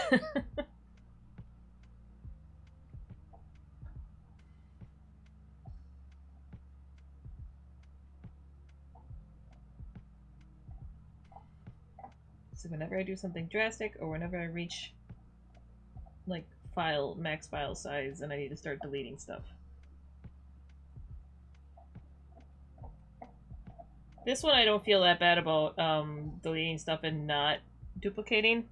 So whenever I do something drastic or whenever I reach like max file size, and I need to start deleting stuff. This one I don't feel that bad about deleting stuff and not duplicating.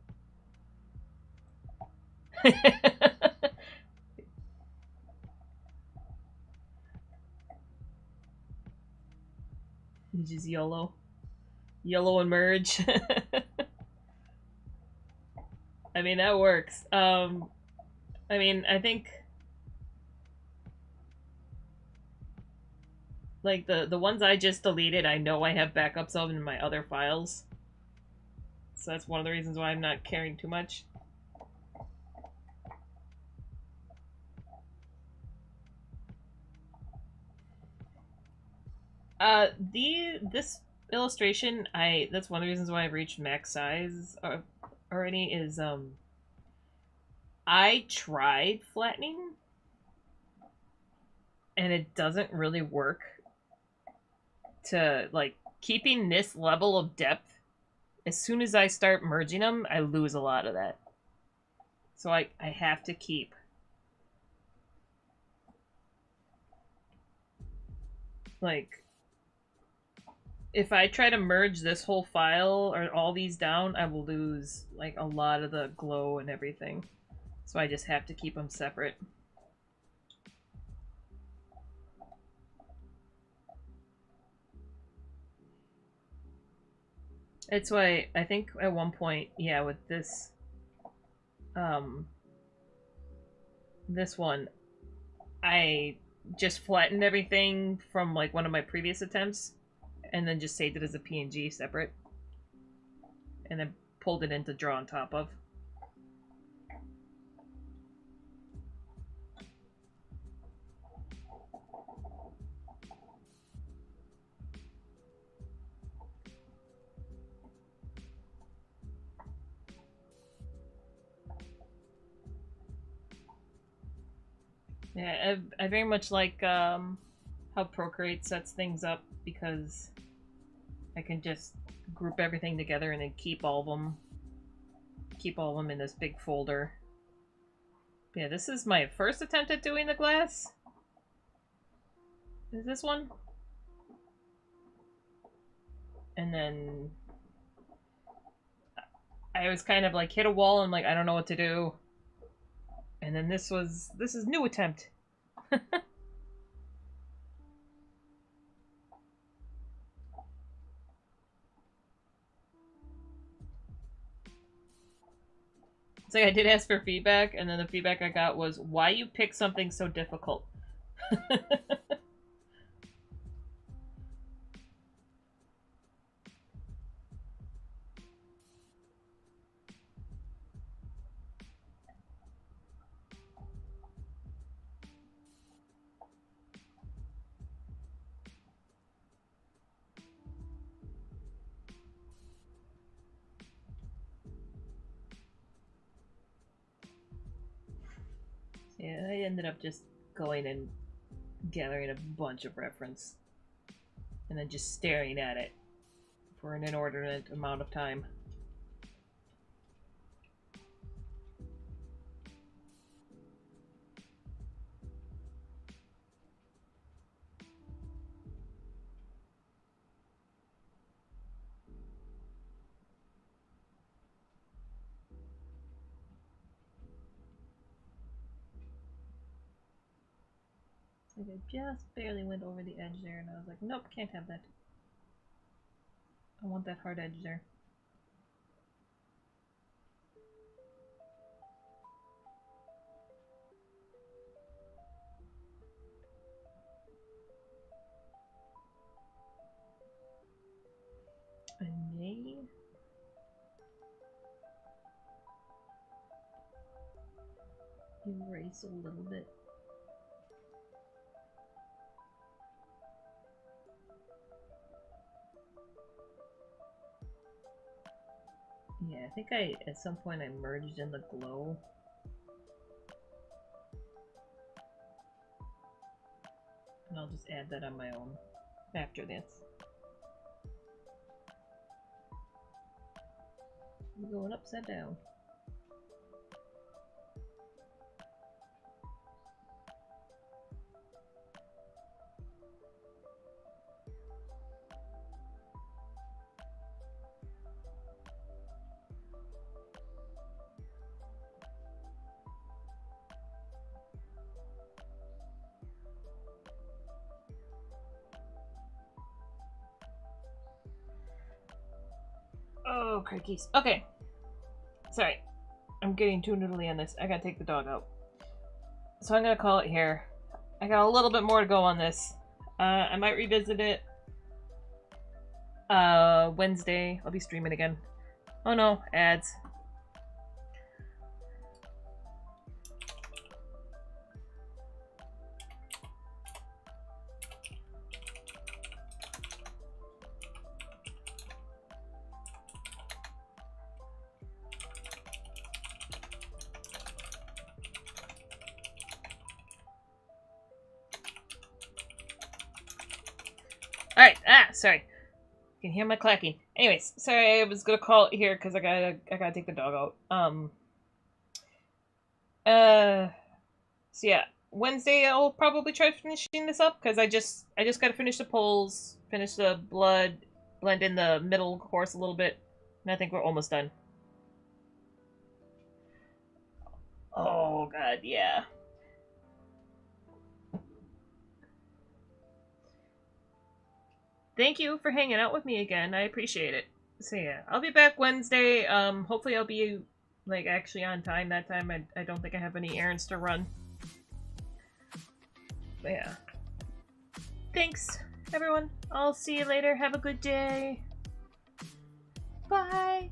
Just YOLO. YOLO and merge. I mean, that works. I mean, I think like the ones I just deleted, I know I have backups of in my other files. So that's one of the reasons why I'm not caring too much. This illustration, that's one of the reasons why I've reached max size already is I tried flattening and it doesn't really work to like keeping this level of depth. As soon as I start merging them, I lose a lot of that. So I have to keep like if I try to merge this whole file or all these down, I will lose like a lot of the glow and everything. So I just have to keep them separate. That's why I think at one point, yeah, with this this one, I just flattened everything from like one of my previous attempts and then just saved it as a PNG separate and then pulled it in to draw on top of. Yeah, I very much like how Procreate sets things up because I can just group everything together and then keep all of them in this big folder. Yeah, this is my first attempt at doing the glass. Is this one? And then I was kind of like hit a wall and like I don't know what to do. And then this is new attempt. It's like I did ask for feedback, and then the feedback I got was, why you pick something so difficult? Yeah, I ended up just going and gathering a bunch of reference. And then just staring at it for an inordinate amount of time. Like I just barely went over the edge there, and I was like, nope, can't have that. I want that hard edge there. I may erase a little bit. Yeah, I think at some point I merged in the glow. And I'll just add that on my own after this. I'm going upside down. Oh, crikeys. Okay. Sorry. I'm getting too noodly on this. I gotta take the dog out. So I'm gonna call it here. I got a little bit more to go on this. I might revisit it. Wednesday. I'll be streaming again. Oh no, ads. Alright, sorry. You can hear my clacking. Anyways, sorry, I was gonna call it here because I gotta take the dog out. So yeah, Wednesday I'll probably try finishing this up because I just gotta finish the polls, finish the blood, blend in the middle course a little bit, and I think we're almost done. Oh god, yeah. Thank you for hanging out with me again. I appreciate it. So yeah, I'll be back Wednesday. Hopefully I'll be like actually on time that time. I don't think I have any errands to run. But yeah. Thanks, everyone. I'll see you later. Have a good day. Bye.